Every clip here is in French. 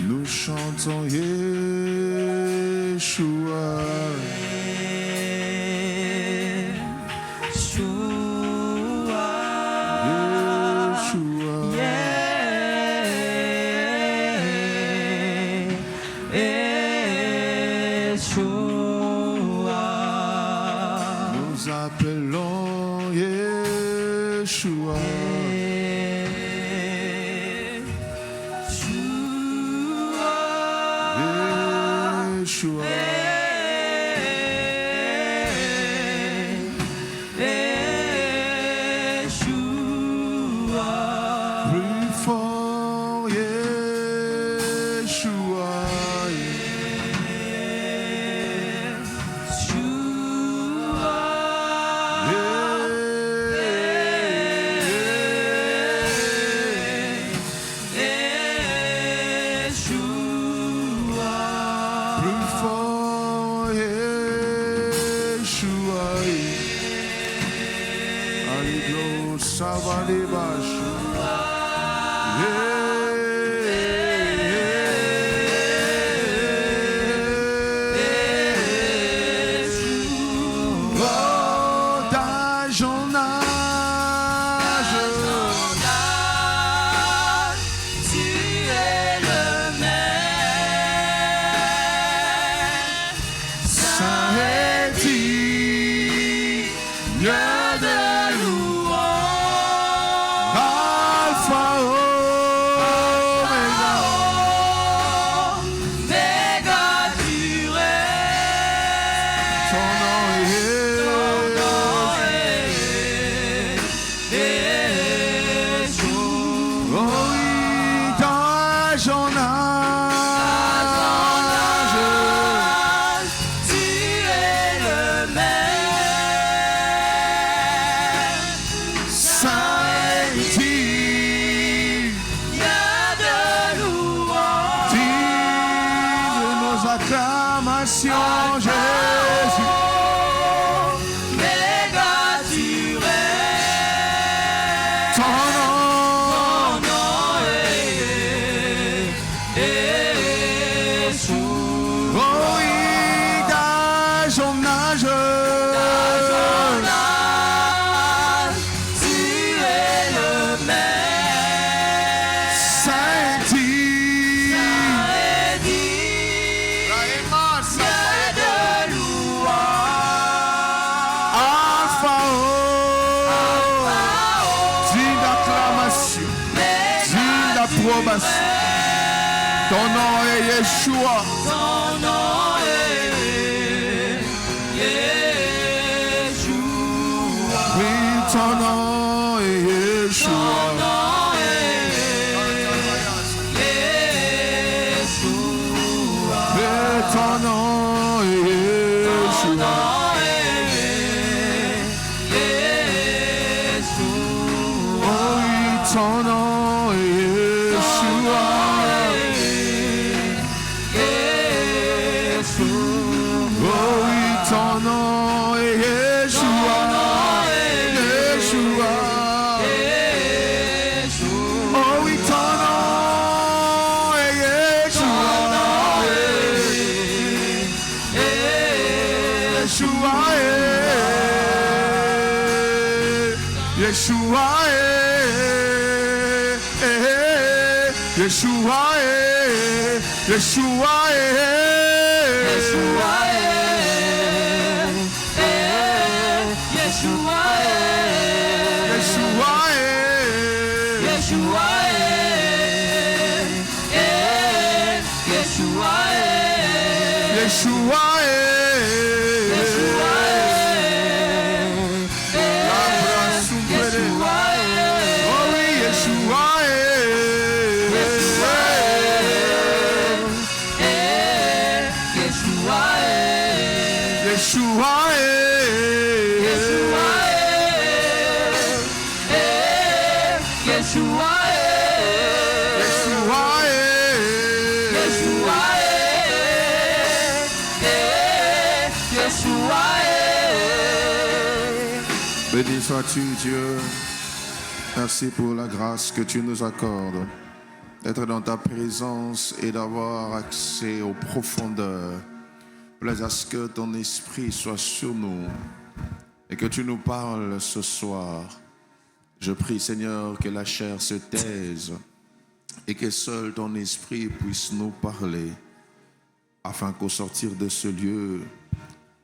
Nous chantons Yeshua. Nous appelons Yeshua. Ton nom est Yeshua. Ton nom est Yeshua. Oui, ton nom est Yeshua. Ton nom est Yeshua. Et ton nom est Yeshua. Oh oui, ton nom est Yeshua. Ton nom est Yeshua, Yeshua. Oh oui, ton nom est Yeshua, Yeshua, Yeshua, Yeshua, Yeshua, Yeshua. Yeshua, Yeshua, Yeshua, Yeshua, Yeshua, Yeshua, béni sois-tu, Dieu. Merci pour la grâce que tu nous accordes d'être dans ta présence et d'avoir accès aux profondeurs. Plaise à ce que ton esprit soit sur nous et que tu nous parles ce soir. Je prie, Seigneur, que la chair se taise et que seul ton esprit puisse nous parler, afin qu'au sortir de ce lieu,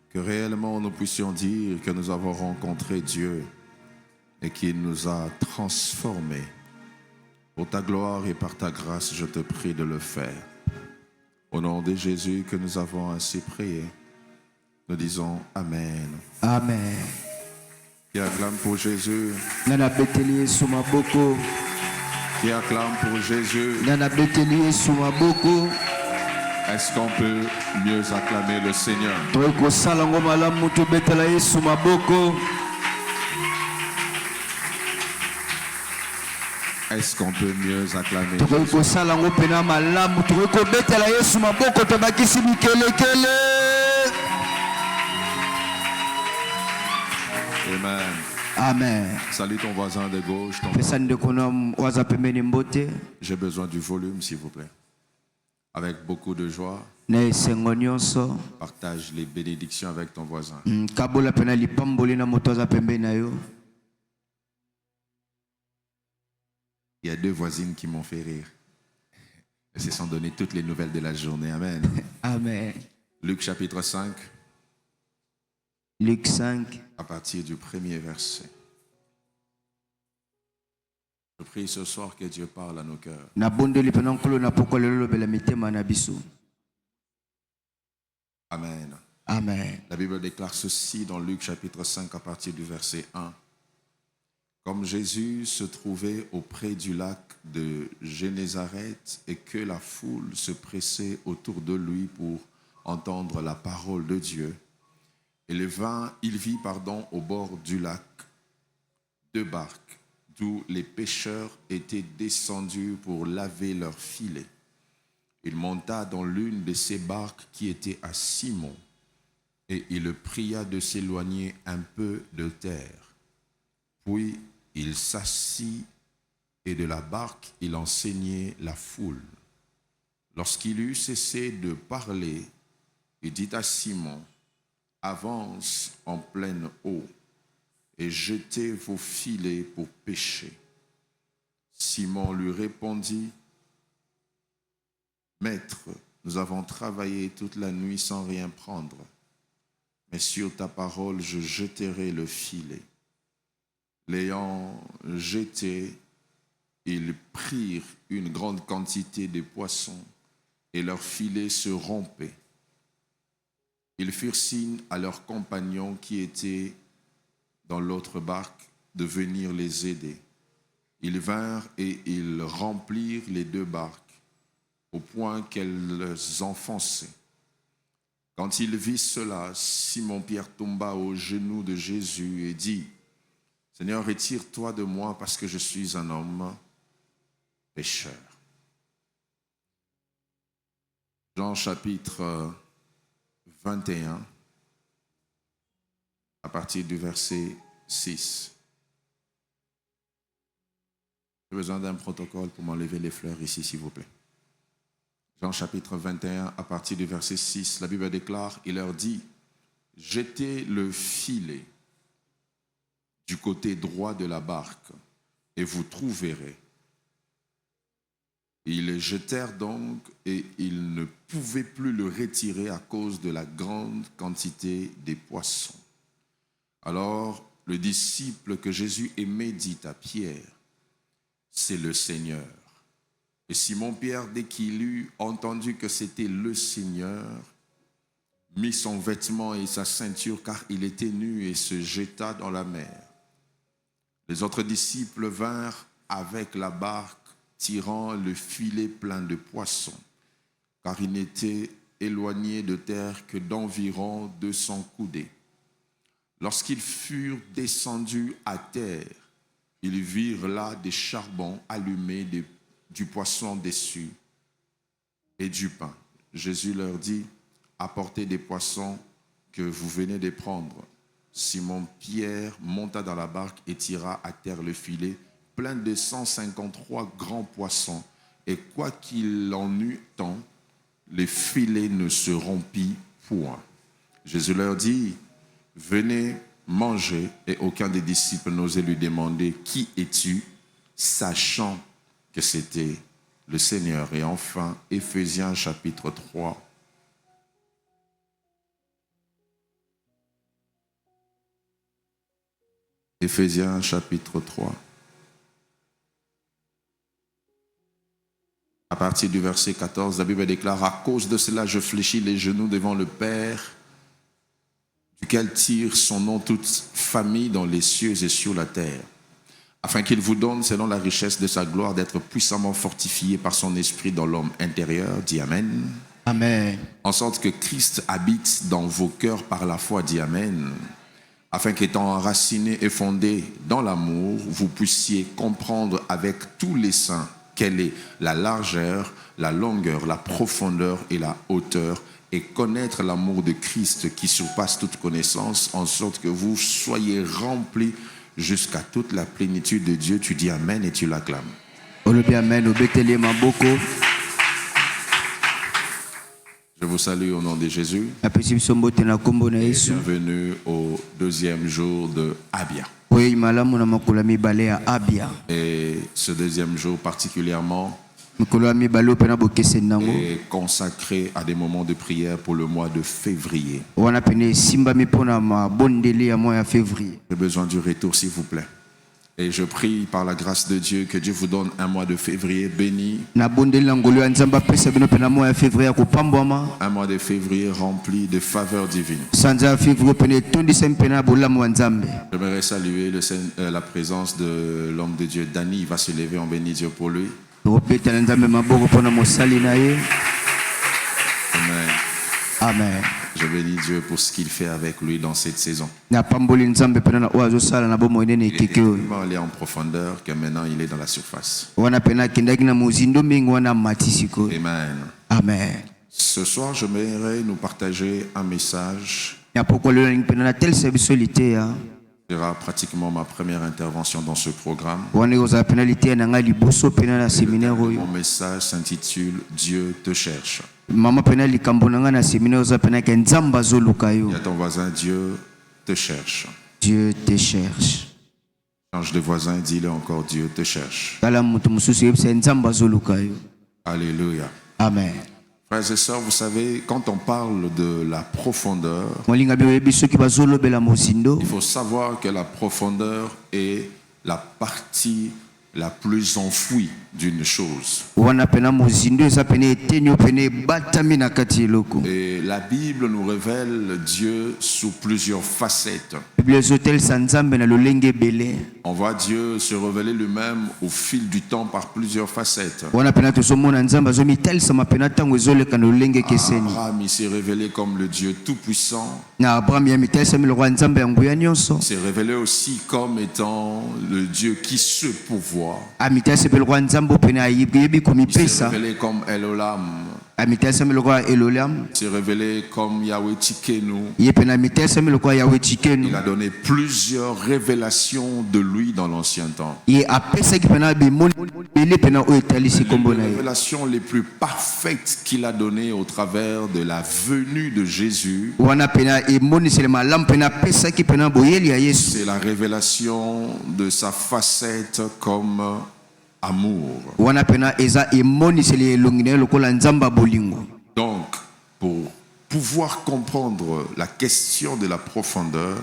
que réellement nous puissions dire que nous avons rencontré Dieu et qu'il nous a transformés. Pour ta gloire et par ta grâce, je te prie de le faire. Au nom de Jésus que nous avons ainsi prié, nous disons Amen. Amen. Qui acclame pour Jésus? Nana beteli suma boko. Qui acclame pour Jésus? Nana beteli suma boko. Est-ce qu'on peut mieux acclamer le Seigneur? Toiko salango malamu tu betela suma boko. Est-ce qu'on peut mieux acclamer Toiko Jésus? salango pena malamu toiko betela suma boko to bakisi mikelekele. Amen. Amen. Salue ton voisin de gauche. Pesande kono waza pembeni mbote. J'ai besoin du volume, s'il vous plaît. Avec beaucoup de joie, Na esengo nyonso. partage les bénédictions avec ton voisin. Kabola pena lipamboli na moto waza pembeni na yo. Il y a 2 voisines qui m'ont fait rire. Elles se sont donné toutes les nouvelles de la journée. Amen. Amen. Luc chapitre 5, Luc 5. à partir du 1er verset. Je prie ce soir que Dieu parle à nos cœurs. Na bondeli pena nkolo na poko lelo bela mitema na biso. Amen. Amen. La Bible déclare ceci dans Luc chapitre 5 à partir du verset 1. Comme Jésus se trouvait auprès du lac de Génézareth et que la foule se pressait autour de lui pour entendre la parole de Dieu, il vit au bord du lac 2 barques d'où les pêcheurs étaient descendus pour laver leurs filets. Il monta dans l'une de ces barques qui était à Simon et il le pria de s'éloigner un peu de terre. Puis il s'assit et de la barque il enseignait la foule. Lorsqu'il eut cessé de parler, il dit à Simon: avance en pleine eau et jetez vos filets pour pêcher. Simon lui répondit: Maître, nous avons travaillé toute la nuit sans rien prendre, mais sur ta parole je jeterai le filet. L'ayant jeté, ils prirent une grande quantité de poissons et leurs filets se rompaient. Ils firent signe à leurs compagnons qui étaient dans l'autre barque de venir les aider. Ils vinrent et ils remplirent les 2 barques au point qu'elles enfonçaient. Quand il vit cela, Simon-Pierre tomba aux genoux de Jésus et dit: Seigneur, retire-toi de moi parce que je suis un homme pécheur. Jean chapitre 21, à partir du verset 6. J'ai besoin d'un protocole pour m'enlever les fleurs ici, s'il vous plaît. Jean chapitre 21, à partir du verset 6, la Bible déclare, il leur dit: jetez le filet du côté droit de la barque et vous trouverez. Ils le jetèrent donc et ils ne pouvaient plus le retirer à cause de la grande quantité des poissons. Alors le disciple que Jésus aimait dit à Pierre: c'est le Seigneur. Et Simon-Pierre, dès qu'il eut entendu que c'était le Seigneur, mit son vêtement et sa ceinture car il était nu et se jeta dans la mer. Les autres disciples vinrent avec la barque tirant le filet plein de poissons car ils n'étaient éloigné de terre que d'environ 200 coudées. Lorsqu'ils furent descendus à terre, ils virent là des charbons allumés, du poisson dessus et du pain. Jésus leur dit, apportez des poissons que vous venez de prendre. Simon-Pierre monta dans la barque et tira à terre le filet, plein de 153 grands poissons. Et quoi qu'il en eût tant, le filet ne se rompit point. Jésus leur dit, venez manger, et aucun des disciples n'osait lui demander, qui es-tu, sachant que c'était le Seigneur. Et enfin, Éphésiens chapitre 3. Éphésiens chapitre 3. À partir du verset 14, la Bible déclare, à cause de cela, je fléchis les genoux devant le Père, duquel tire son nom toute famille dans les cieux et sur la terre, afin qu'il vous donne, selon la richesse de sa gloire, d'être puissamment fortifié par son esprit dans l'homme intérieur. Dis Amen. Amen. En sorte que Christ habite dans vos cœurs par la foi. Dis Amen. Afin qu'étant enraciné et fondé dans l'amour, vous puissiez comprendre avec tous les saints quelle est la largeur, la longueur, la profondeur et la hauteur, et connaître l'amour de Christ qui surpasse toute connaissance, en sorte que vous soyez remplis jusqu'à toute la plénitude de Dieu. Tu dis Amen et tu l'acclames. Je vous salue au nom de Jésus. Bienvenue au deuxième jour de Abia. Et ce deuxième jour particulièrement est consacré à des moments de prière pour le mois de février. J'ai besoin du retour, s'il vous plaît. Et je prie par la grâce de Dieu que Dieu vous donne un mois de février béni. Un mois de février rempli de faveurs divines. J'aimerais saluer la présence de l'homme de Dieu, Dani. Il va se lever, on bénit Dieu pour lui. Amen. Amen. Je bénis Dieu pour ce qu'il fait avec lui dans cette saison. Il est allé en profondeur, que maintenant il est dans la surface. Amen. Amen. Ce soir, j'aimerais nous partager un message. Ce sera pratiquement ma première intervention dans ce programme. Mon message s'intitule Dieu te cherche. Il y a ton voisin, Dieu te cherche. Dieu te cherche. Change de voisin, dis-le encore, Dieu te cherche. Alléluia. Amen. Frères et sœurs, vous savez, quand on parle de la profondeur, il faut savoir que la profondeur est la partie la plus enfouie d'une chose. Et la Bible nous révèle Dieu sous plusieurs facettes. On voit Dieu se révéler lui-même au fil du temps par plusieurs facettes. Abraham, il s'est révélé comme le Dieu tout-puissant. Il s'est révélé aussi comme étant le Dieu qui se pourvoit. Il s'est révélé comme Elolam. Il s'est révélé comme Yahweh Tsikenu. Il a donné plusieurs révélations de lui dans l'ancien temps. Les révélations les plus parfaites qu'il a données au travers de la venue de Jésus, c'est la révélation de sa facette comme amour. Donc, pour pouvoir comprendre la question de la profondeur,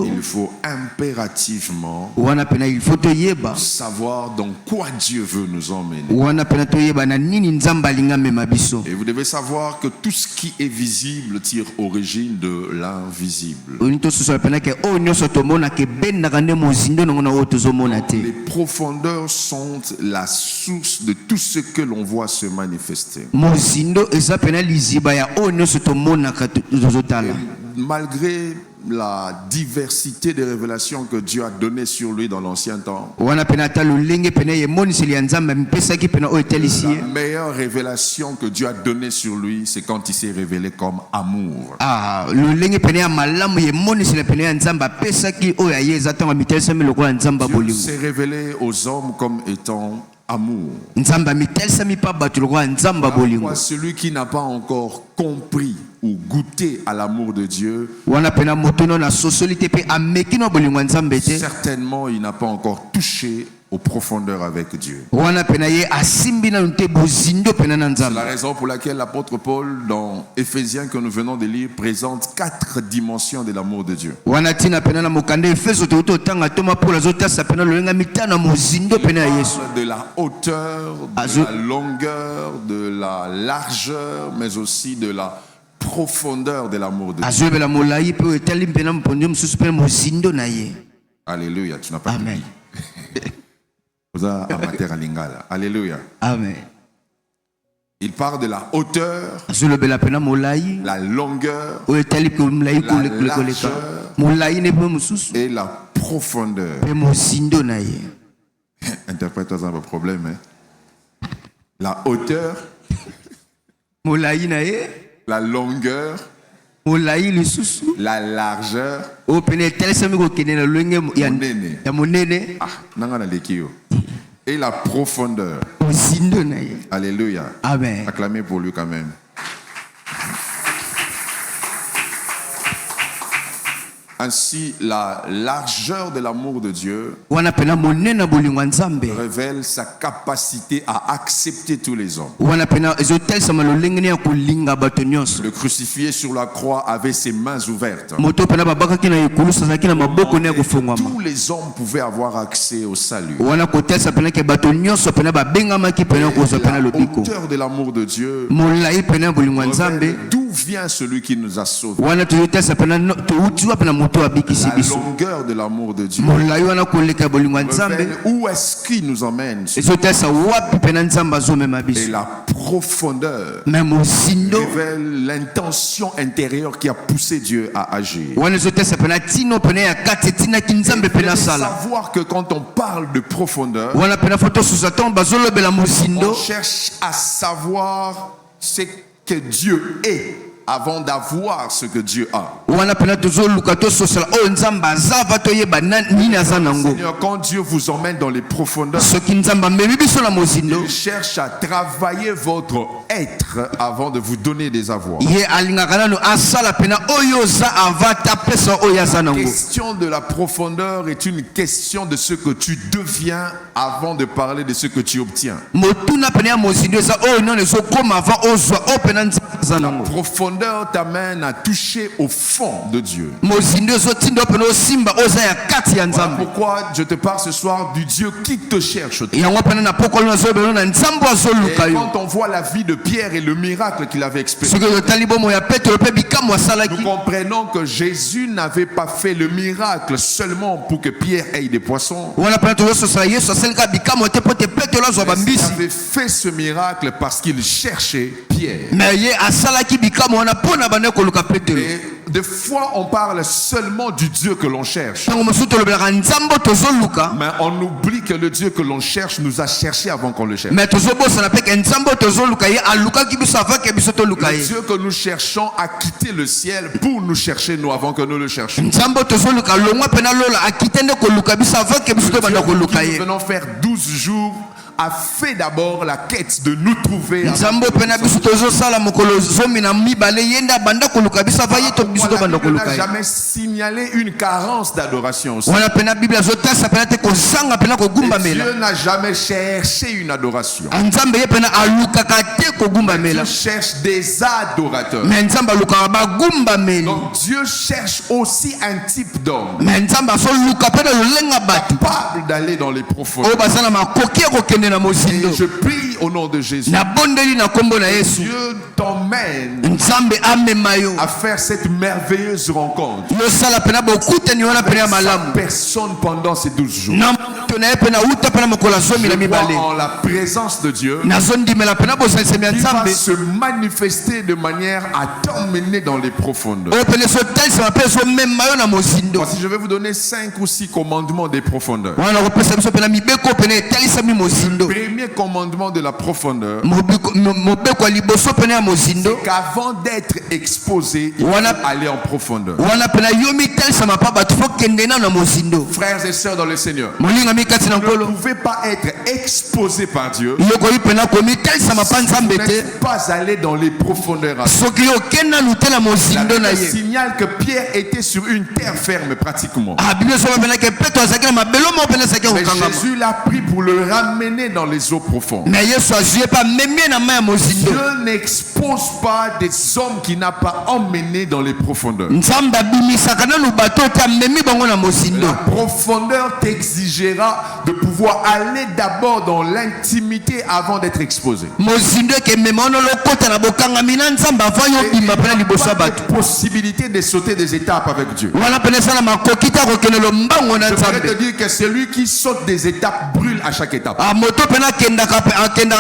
il faut un impérativement wana pena il faut toyeba savoir dans quoi Dieu veut nous emmener. wana pena toyeba na nini nzamba alinga mema biso. Et vous devez savoir que tout ce qui est visible tire origine de l'invisible. Onito soso pena ke o nyoso tomona ke benda kande mozindo ngona o tozomona te. Les profondeurs sont la source de tout ce que l'on voit se manifester. Mozindo eza pena liziba ya o nyoso tomona ka tozotala. Malgré la diversité des révélations que Dieu a données sur lui dans l'ancien temps, wana pena talo lenge pena ye moniseli ya nzamba mpesa ki pena o etelisi. la meilleure révélation que Dieu a donnée sur lui, c'est quand il s'est révélé comme amour. Ah, le lenge pena ya malamu ye moniseli pena ya nzamba pesa ki o ya ye zatanga mitelisa meloko ya nzamba Dieu bolingo. s'est révélé aux hommes comme étant amour. Nzamba mitelisa mi pa batu lokwa nzamba bolingo. Pourquoi celui qui n'a pas encore compris ou goûté à l'amour de Dieu, Wana pena motono na sosolite pe amekino bolingo nzambe te. certainement il n'a pas encore touché aux profondeurs avec Dieu. Wana pena ye asimbi na nte bozindo pena na C'est la nzamba. raison pour laquelle l'apôtre Paul, dans Éphésiens que nous venons de lire, présente 4 dimensions de l'amour de Dieu. Wana tina pena na mokande efeso to tanga toma pola zota sa pena lolenga mitana mozindo pena ya Yesu. De la hauteur, de la longueur, de la largeur, mais aussi de la profondeur de l'amour de Dieu. Azobela molai pe etali pena mpondo mususu pena mozindo na ye. Alléluia, tu n'as pas Amen. compris. Vous avez amateur à lingala. Alléluia. Amen. Il parle de la hauteur, Azolobela pena molai la longueur o etali pe molai La koleka. largeur. Molai ne pe mususu et la profondeur. pe mozindo na ye. Interprète-toi un problème. Hein? La hauteur, Molai na ye, la longueur, molai lisusu la largeur. o pena etalisa mi kokende na lolenge Monene. ya monene Ah, nangana lekio. Et la profondeur. mozindo na ye. Alléluia. Amen. Acclamez pour lui quand même. Ainsi, la largeur de l'amour de Dieu Wana pena monene bolingo nzambe. révèle sa capacité à accepter tous les hommes. Wana pena ezotalisa malolenge ne ya kolinga bato nyonso. Le crucifié sur la croix avait ses mains ouvertes. Moto pena babakaki na ekulusa azalaki na maboko ne ya kofungwama. Tous les hommes pouvaient avoir accès au salut. Wana kotalisa pena ke bato nyonso pena babengamaki pena kozwa pena La lobiko. hauteur de l'amour de Dieu Molai pena ya bolingo nzambe. révèle d'où vient celui qui nous a sauvés. Wana toyotalisa pena toutiwa pena moto abikisi La biso. longueur de l'amour de Dieu Molai wana koleka bolingo nzambe. révèle où est-ce qu'il nous emmène. Ezotalisa wapi pena nzambe azomema Et biso. la profondeur Me mozindo révèle l'intention intérieure qui a poussé Dieu à agir. wana ezotalisa pena tino pena ya kati etinaki nzambe Vous devez pena sala. savoir que quand on parle de profondeur, Wana pena foto susaton bazolobela on mozindo. cherche à savoir ce que Dieu est avant d'avoir ce que Dieu a. Wana pena tozoluka tososala oyo nzambe azava toyeba nini aza nango. Seigneur, quand Dieu vous emmène dans les profondeurs, Soki nzambe amemi biso na mozindo il cherche à travailler votre être avant de vous donner des avoirs. ye alingaka nano asala pena oyo oza ava tapesa oyo aza La nango. question de la profondeur est une question de ce que tu deviens avant de parler de ce que tu obtiens. Motuna pena ya mozindo eza oyo nano ezokoma ava ozwa oyo pena nzambe aza nango. Profondeur t'amène à toucher au fond de Dieu. Mozindo ezotinda oyo pena osimba oyo oza ya kati ya Voilà nzambe. pourquoi je te parle ce soir du Dieu qui te cherche. Yango pena na pokolo nazolobela na nzambe Et azoluka yo. quand on voit la vie de Pierre et le miracle qu'il avait expérimenté, Soki totali bomo ya Petro pe bikamwa nous asalaki. comprenons que Jésus n'avait pas fait le miracle seulement pour que Pierre ait des poissons. Wana pena tozososala Yesu asalika bikamwa te po te Petro azwa Il bambisi. avait fait ce miracle parce qu'il cherchait Pierre. Mais ye asalaki bikamwa wana mpona bande koluka Petro. Et des fois, on parle seulement du Dieu que l'on cherche. Ntango mosusu tolobelaka nzambe tozoluka. Mais on oublie que le Dieu que l'on cherche nous a cherché avant qu'on le cherche. Mais tozobosana pe ke nzambe tozoluka ye alukaki biso avant ke biso toluka Le ye. Dieu que nous cherchons a quitté le ciel pour nous chercher nous avant que nous le cherchions. Nzambe tozoluka longwa pena lola akite nde koluka biso avant ke biso tobanda koluka Nous ye. venons faire 12 jours a fait d'abord la quête de nous trouver. Nzambe pena biso tozo sala mokolo zomi na mibale yenda banda koluka biso va yeto biso to banda koluka. On n'a jamais signalé une carence d'adoration. Wana pena Biblia zota sa pena te ko sanga pena ko gumba mela. Dieu n'a jamais cherché une adoration. Nzambe ye pena aluka ka te ko gumba mela. Dieu cherche des adorateurs. Mais Nzambe aluka ba gumba mela. Donc Dieu cherche aussi un type d'homme. Mais Nzambe so luka pena lenga batu. Capable d'aller dans les profondeurs. O basana makoki ko kende na mozindo. Je prie au nom de Jésus. Na bondeli na kombo na Yesu. Dieu t'emmène Nzambe amemayo à faire cette merveilleuse rencontre. Yo sala pena bokute ni wana pena malamu. Personne pendant ces 12 jours. Na tona pena uta pena mokola zomi na mibale. En la présence de Dieu. Na zondi mela pena bosa semia Il va Nzambe. se manifester de manière à t'emmener dans les profondeurs. O pele so tel se mapele so memayo na mozindo. Voici, je vais vous donner 5 ou 6 commandements des profondeurs. Wana ko pesa biso pena mibeko pena tel se mi mozindo. Premier commandement de la profondeur. Mobeko liboso pena mozindo. Qu'avant d'être exposé, il faut aller en profondeur. Wana pena yomi tel se mapa batu fo kende na mozindo. Frères et sœurs dans le Seigneur, Molinga mi kati na vous ne nkolo. pouvez pas être exposé par Dieu. Yoko yi pena ko mi tel se mapa Nzambe Vous te. n'êtes pas allé dans les profondeurs. Soki yo kenda lutela mozindo na La ye. signale que Pierre était sur une terre ferme pratiquement. Ah Bible so pena ke Petro azaki na mabelo mo pena saki Mais okanga. Jésus l'a pris pour le ramener dans les eaux profondes. Mais Yesu azuye pa memie na ma mozindo. Dieu n'expose pas des hommes qu'il n'a pas emmenés dans les profondeurs. Nzambe abimisaka na lubato te memi bango na mozindo. La profondeur t'exigera de pouvoir aller d'abord dans l'intimité avant d'être exposé. Mozindo ke memono lokota na bokanga mina Nzambe avant yo bima pena liboso Pas bato. de possibilité de sauter des étapes avec Dieu. Wana pena sala makoki ta ko kenelo mbango na Je voudrais Nzambe. te dire que celui qui saute des étapes brûle à chaque étape. Ah moto pena kendaka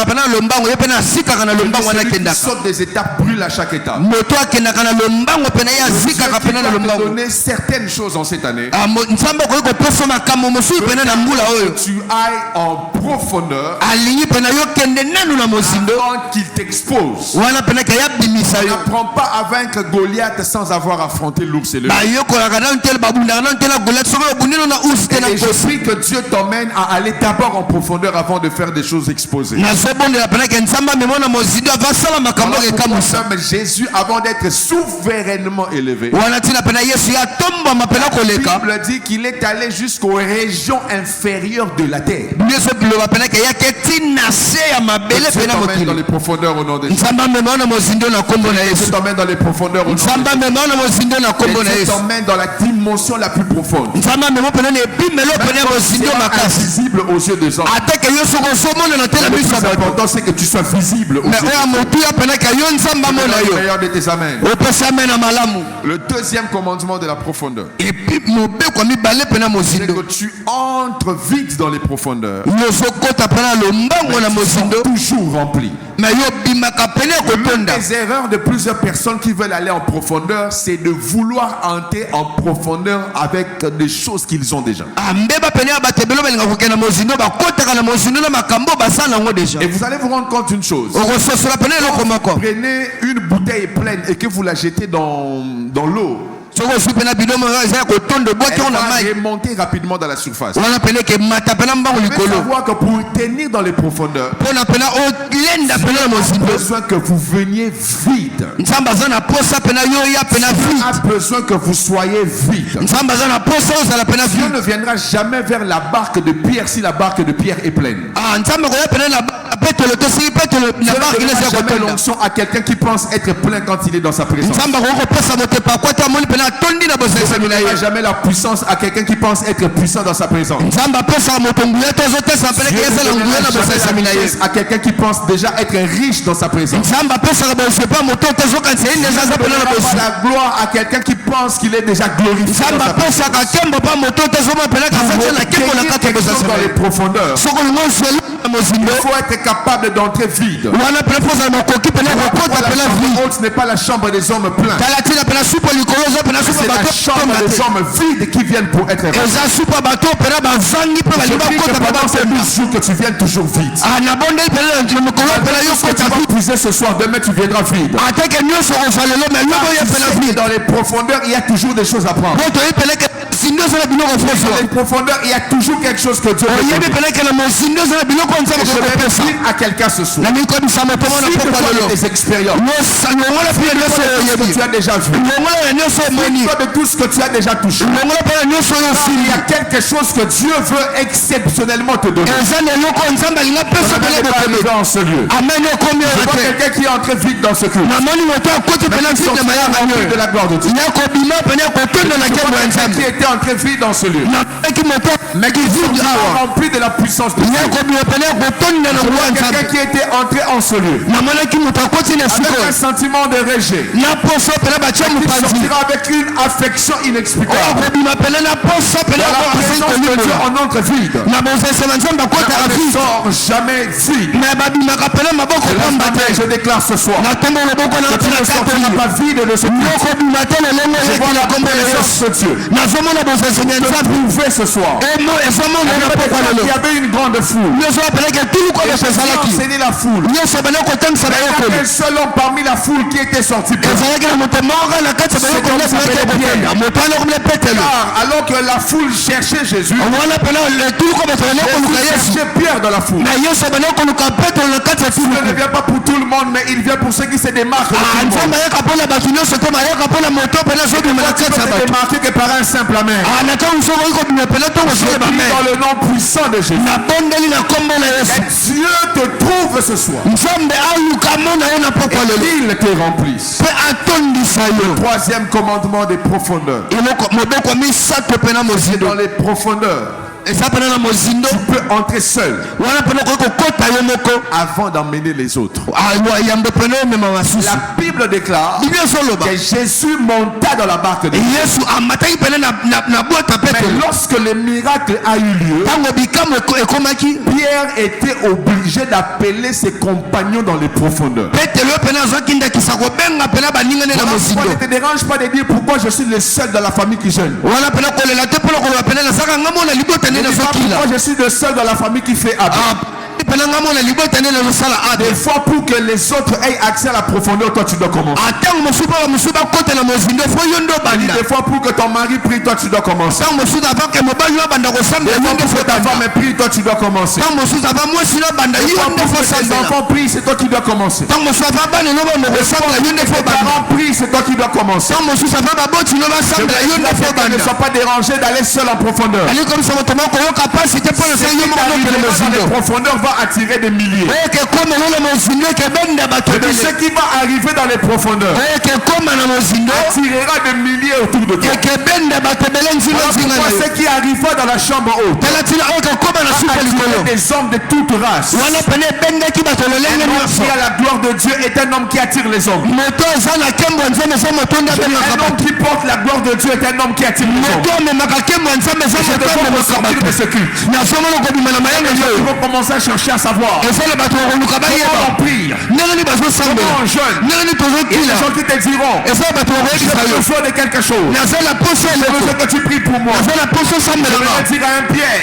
pena lombango ye pena sikaka na lombango wana Celui qui kendaka. saute des étapes brûle à chaque étape. Moto akendaka na lombango pena ya sikaka Dieu pena na va te lombango. donner certaines choses en cette année. Ah Nzambe ko ko pesa makambo mosu pena na mbula oyo. Tu ailles en profondeur Alingi pena yo kende nanu na mozindo. avant qu'il t'expose. Wana pena ke ya bimisa On yo. n'apprend pas à vaincre Goliath sans avoir affronté l'ours et le lion. Ba yo ko la kana ntel babunda kana ntel Goliath soko bunino na uste na Et je kosi. prie que Dieu t'emmène à aller d'abord en profondeur avant de faire des choses exposées. Na sobonde la pena ke Nzambe memona mozindo avasala makambo ke kamusa. Mais Jésus, avant d'être souverainement élevé, Wana tina pena Yesu ya tomba mapena la koleka. Bible dit qu'il est allé jusqu'aux régions inférieures de la terre. Yesu biloba pena ke ya ke tina se ya mabele Dieu pena t'emmène dans mokili. les profondeurs au nom de Jésus. Nzambe memona mozindo na kombo na Dieu Yesu. t'emmène dans les profondeurs au nom de Jésus. Nzambe memona mozindo na Et kombo na Dieu Yesu. t'emmène dans la dimension la plus profonde. Nzambe memona pena ne bimelo pena mozindo makasi. Invisible aux yeux des hommes. Atake yo soko somona na tela Le biso plus bato. important, c'est que tu sois visible aux yeux Mais des oya hommes. motu ya pena ke yo Nzambe amona Le yo. meilleur de tes amens. Opesa mena malamu. Le deuxième commandement de la profondeur, Et puis mobeko mibale pena c'est mozindo. que tu entres vite dans les profondeurs. Yo sokota pena lombango na mozindo. Toujours rempli. Mais yo bimaka pena L'une kotonda. des erreurs de plusieurs personnes qui veulent aller en profondeur, c'est de vouloir entrer en profondeur avec des choses qu'ils ont déjà. Ambeba pena batebelo belinga kokena mozindo bakotaka na mozindo na makambo basala ngo déjà. Et vous allez vous rendre compte d'une chose. Okososola pena eloko moko. Prenez une bouteille pleine et que vous la jetez dans l'eau. Soko su pena bidomo eza kotondo boki Elle on a va mai. remonter rapidement dans la surface. Wana pena ke mata pena mbango Vous devez likolo. savoir que pour tenir dans les profondeurs, Pona pena olenda pena na il a mozindo. besoin que vous veniez vide. Nzambe aza na posa pena yo ya pena Il vite. a besoin que vous soyez vide. Nzambe aza na posa ozala pena Dieu vite. ne viendra jamais vers la barque de Pierre si la barque de Pierre est pleine. Ah Nzambe koya pena na petolo to si petolo na Dieu barki ne na donnera se jamais kotonda. l'onction à quelqu'un qui pense être plein quand il est dans sa présence. Nzambe kokopesa moto pakwata moni pena tondi na Dieu bosesami ne na ye. donnera jamais la puissance à quelqu'un qui pense être puissant dans sa présence. Nzambe apesaka moto nguya te ozotesa pele Dieu ke ne ezala nguya donnera na jamais bosesami la na ye. richesse à quelqu'un qui pense déjà être riche dans sa présence. Nzambe apesaka bosepa moto te ozokanisa ye ndeza aza Dieu ne pena na donnera pas bosi. la gloire à quelqu'un qui pense qu'il est déjà glorifié Nzambe dans sa présence. apesaka kembo pa moto te ozoma pena kasati na kembo na kati ya Quelque chose bosesami dans na les ye. profondeurs. Soko lingo ozweli na mozindo. Il faut être capable d'entrer vide. Wana pena poza makoki pena kokota La pena chambre vide. haute n'est pas la chambre des hommes pleins. Tala tina pena supa likolo ozo pena supa C'est la bato chambre des tomate. hommes vides qui viennent pour être heureux. Eza supa bato pena bavandi pe Je balinga prie que kota pe pendant ces batonda. 12 jours que tu viennes toujours vide. Ah nabondeli pena na mokolo pena yo Ce que tu kota vas vide. puiser ce soir, demain tu viendras vide. Ateke nyonso kozwa lelo me lobo ye pena Tu sais que vide. dans les profondeurs, il y a toujours des choses à prendre. Moto ye pena ke les profondeurs, il y a toujours quelque chose que Dieu veut donner. Et je vais dire à quelqu'un ce soir. Si tu as des expériences, tu as déjà vu, de tout ce que tu as déjà touché, il y a quelque chose que Dieu veut exceptionnellement te donner. Dans ce lieu. Je vois quelqu'un qui est entré vite dans ce culte. De la gloire de Dieu. Qui était entré vite dans ce lieu. Mais qui est rempli de la puissance de Dieu. Quelqu'un qui était entré en ce lieu. Avec un sentiment de rejet. Qui sortira avec une affection inexplicable. La présence de Dieu en entre vide. Ne sort jamais vide. Je déclare ce soir que tu ne sortiras pas vide de ce culte. Je vois la présence de Dieu. Je pouvais ce soir. Il y avait une grande foule. J'ai enseigné la foule. Il y a un seul homme parmi la foule qui était sorti. Car alors que la foule cherchait Jésus, Jésus cherchait Pierre dans la foule. Il ne vient pas pour tout le monde, mais il vient pour ceux qui se démarquent. Il ne se démarquer que par un simple amen. Dans le nom puissant de Jésus. Et Dieu te trouve ce soir. Et il te remplisse. Le troisième commandement des profondeurs. C'est dans les profondeurs. Tu peux entrer seul avant d'emmener les autres. La Bible déclare que Jésus monta dans la barque de Dieu. Mais lorsque le miracle a eu lieu, Pierre était obligé d'appeler ses compagnons dans les profondeurs. Ça ne te dérange pas de dire pourquoi je suis le seul dans la famille qui jeûne. Pourquoi je suis le seul dans la famille qui fait Abba. Des fois pour que les autres aient accès à la profondeur, toi tu dois commencer. Des fois pour que ton mari prie, toi tu dois commencer. Des fois pour que ta femme prie, toi tu dois commencer. Des fois pour que tes enfants prient, c'est toi qui dois commencer. Des fois pour que tes parents prient, c'est toi qui dois commencer. Ne sois pas dérangé d'aller seul en profondeur. Les profondeurs vont attirer des milliers. Et ce qui va arriver dans les profondeurs attirera des milliers autour de toi. Ce qui arrivera dans la chambre haute attirera des hommes de toute race. Qui a la gloire de Dieu est un homme qui attire les hommes. Un homme qui porte la gloire de Dieu est un homme qui attire les hommes. De ce culte. Ils vont commencer à chercher à savoir comment on prie, comment on jeûne. Il y a des gens qui te diront j'ai besoin de quelque chose. J'ai besoin que tu pries pour moi. Je vais dire à un Pierre,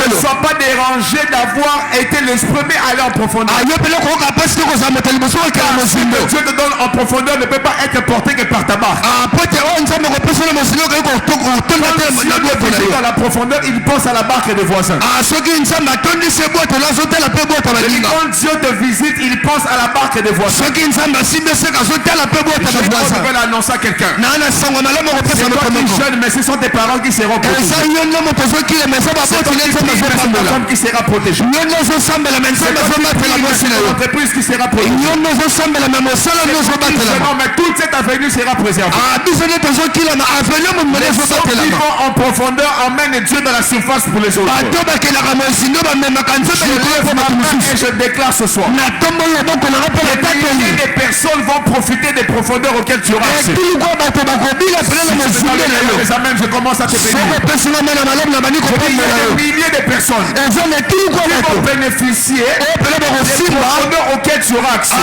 ne sois pas dérangé d'avoir été le premier à aller en profondeur. Ce que Dieu te donne en profondeur ne peut pas être porté que par ta barque. Dans la profondeur, il pense à la barque des voisins. Quand Dieu te visite, il pense à la barque des voisins. Je vais l'annoncer à quelqu'un. C'est toi qui jeûnes, mais ce sont tes parents qui seront protégés. C'est ton femme qui sera protégée. C'est ton entreprise qui sera protégée. Mais toute cette avenue sera préservée. Les gens qui vont en profondeur emmènent Dieu dans la surface pour les autres. Je déclare ce soir des personnes vont profiter des profondeurs auxquelles tu auras accès. Je commence à te bénir. Des milliers de personnes qui vont bénéficier des profondeurs auxquelles tu auras accès.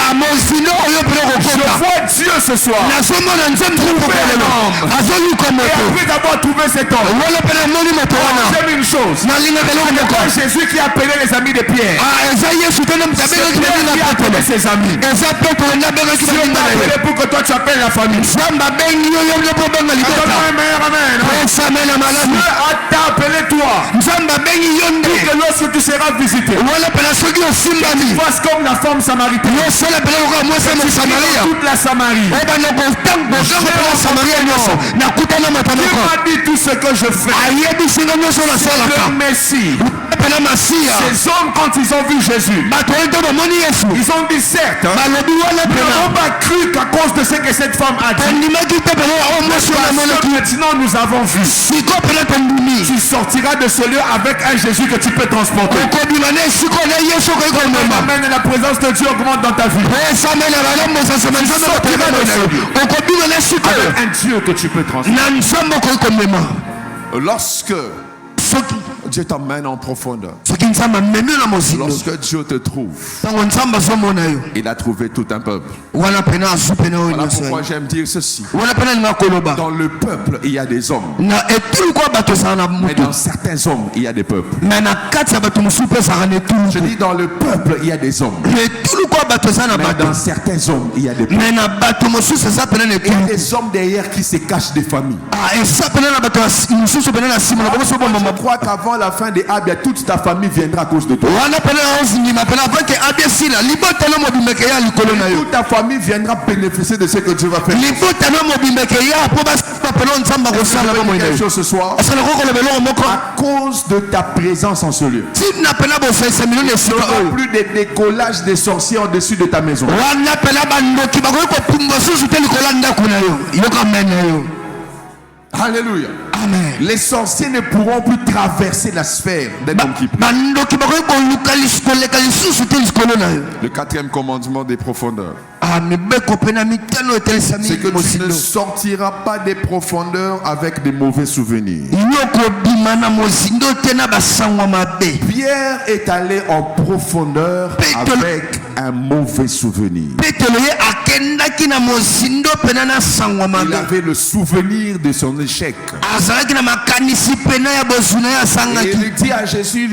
Je vois Dieu ce soir trouver un homme homme. azoluka Et moto après avoir trouvé cet homme, wala pene amoni moto wana j'aime une chose. nalingaka eloko C'est moko pas Jésus qui a appelé les amis de Pierre. eza yesu te nde moto C'est abengaki Pierre qui a baninga appelé petelo ses amis. eza petelo nde abengaki Dieu baninga t'a na ye appelé pour que toi tu appelles la famille. nzambe abengi yo yo nde mpo obenga libota Attends, un meilleur amen. esamela malamu Dieu t'a appelé toi. nzambe abengi yo nde Pour que lorsque tu seras visité, wala pene soki osimbami fasse comme la femme samaritaine. yosala pene lokola mwasi ya mosamaria Toute la Samarie. ebana kotanga pena samaria nyonso nakutana moto Dieu moko m'a dit tout ce que je fais. ayebisinga nyonso nasalaka Le Messie. pena masiya Ces hommes, quand ils ont vu Jésus, bato oyo nde bamoni yesu ils ont dit certes, balobi wana ils pena n'ont pas cru qu'à cause de ce que cette femme a dit. tondimaki te pena oyo mwasi wana Parce amonaki que maintenant nous avons vu. siko pena tondimi Tu sortiras de ce lieu avec un Jésus que tu peux transporter. okobima na esiko na yesu okoki komema Amen. Et la présence de Dieu augmente dans ta vie. esamela malamu osasema nzambe bakomema na yo okobima na esiko Avec oyo un Dieu que tu peux transporter. na nzambe okoki komema Lorsque soki Dieu t'emmène en profondeur, soki nzambe amemi na mozindo lorsque Dieu te trouve, ntango nzambe azomona yo il a trouvé tout un peuple. wana pena azwi pena oyo Voilà nyonso pourquoi j'aime dire ceci. wana pena alinga koloba Dans le peuple, il y a des hommes. na etulu kwa bato ezala na Mais motu dans certains hommes, il y a des peuples. me na kati ya bato mosusu mpe ezalaka na Je etulu dis dans le peuple, il y a des hommes. na etulu kwa bato eza na Mais bato dans certains hommes, il y a des peuples. me na bato mosusu eza pena na Il y a etulu des hommes derrière qui se cachent des familles. eza pena na bato mosusu pena na nsima na bango so Je bomama crois qu'avant la fin des Abia, toute ta famille viendra à cause de toi. wana pena ozindima pena avake abiesila libotano mobimeke ya likolo na yo Toute ta famille viendra bénéficier de ce que Dieu va faire. libotano mobimeke ya mpo basala pena nzambe akosala Je veux bomoi dire na quelque yo chose ce soir. asala kokoloba eloko moko À cause de ta présence en ce lieu. ntina pena bosesa milio na Il esika n'y aura oyo plus de décollage des sorciers en-dessus de ta maison. wana pena bandoki bakoki kopumbwa susu te likolo ya ndako na yo yoka mene na yo Alléluia. amen Les sorciers ne pourront plus traverser la sphère d'un homme qui prie. bandoki bakoki koleka lisusu te likolo na yo Le quatrième commandement des profondeurs. mibeko mpe na mitano etelesami C'est que tu ne mosindo sortiras pas des profondeurs avec des mauvais souvenirs. yokobima na mozindo te na basangwa mabe Pierre est allé en profondeur Pétole. avec un mauvais souvenir. petelo ye akendaki na mozindo pena na sangwa Il mabe avait le souvenir de son échec. azalaki na makanisi pena ya bozuna ye Et asangaki il dit à Jésus,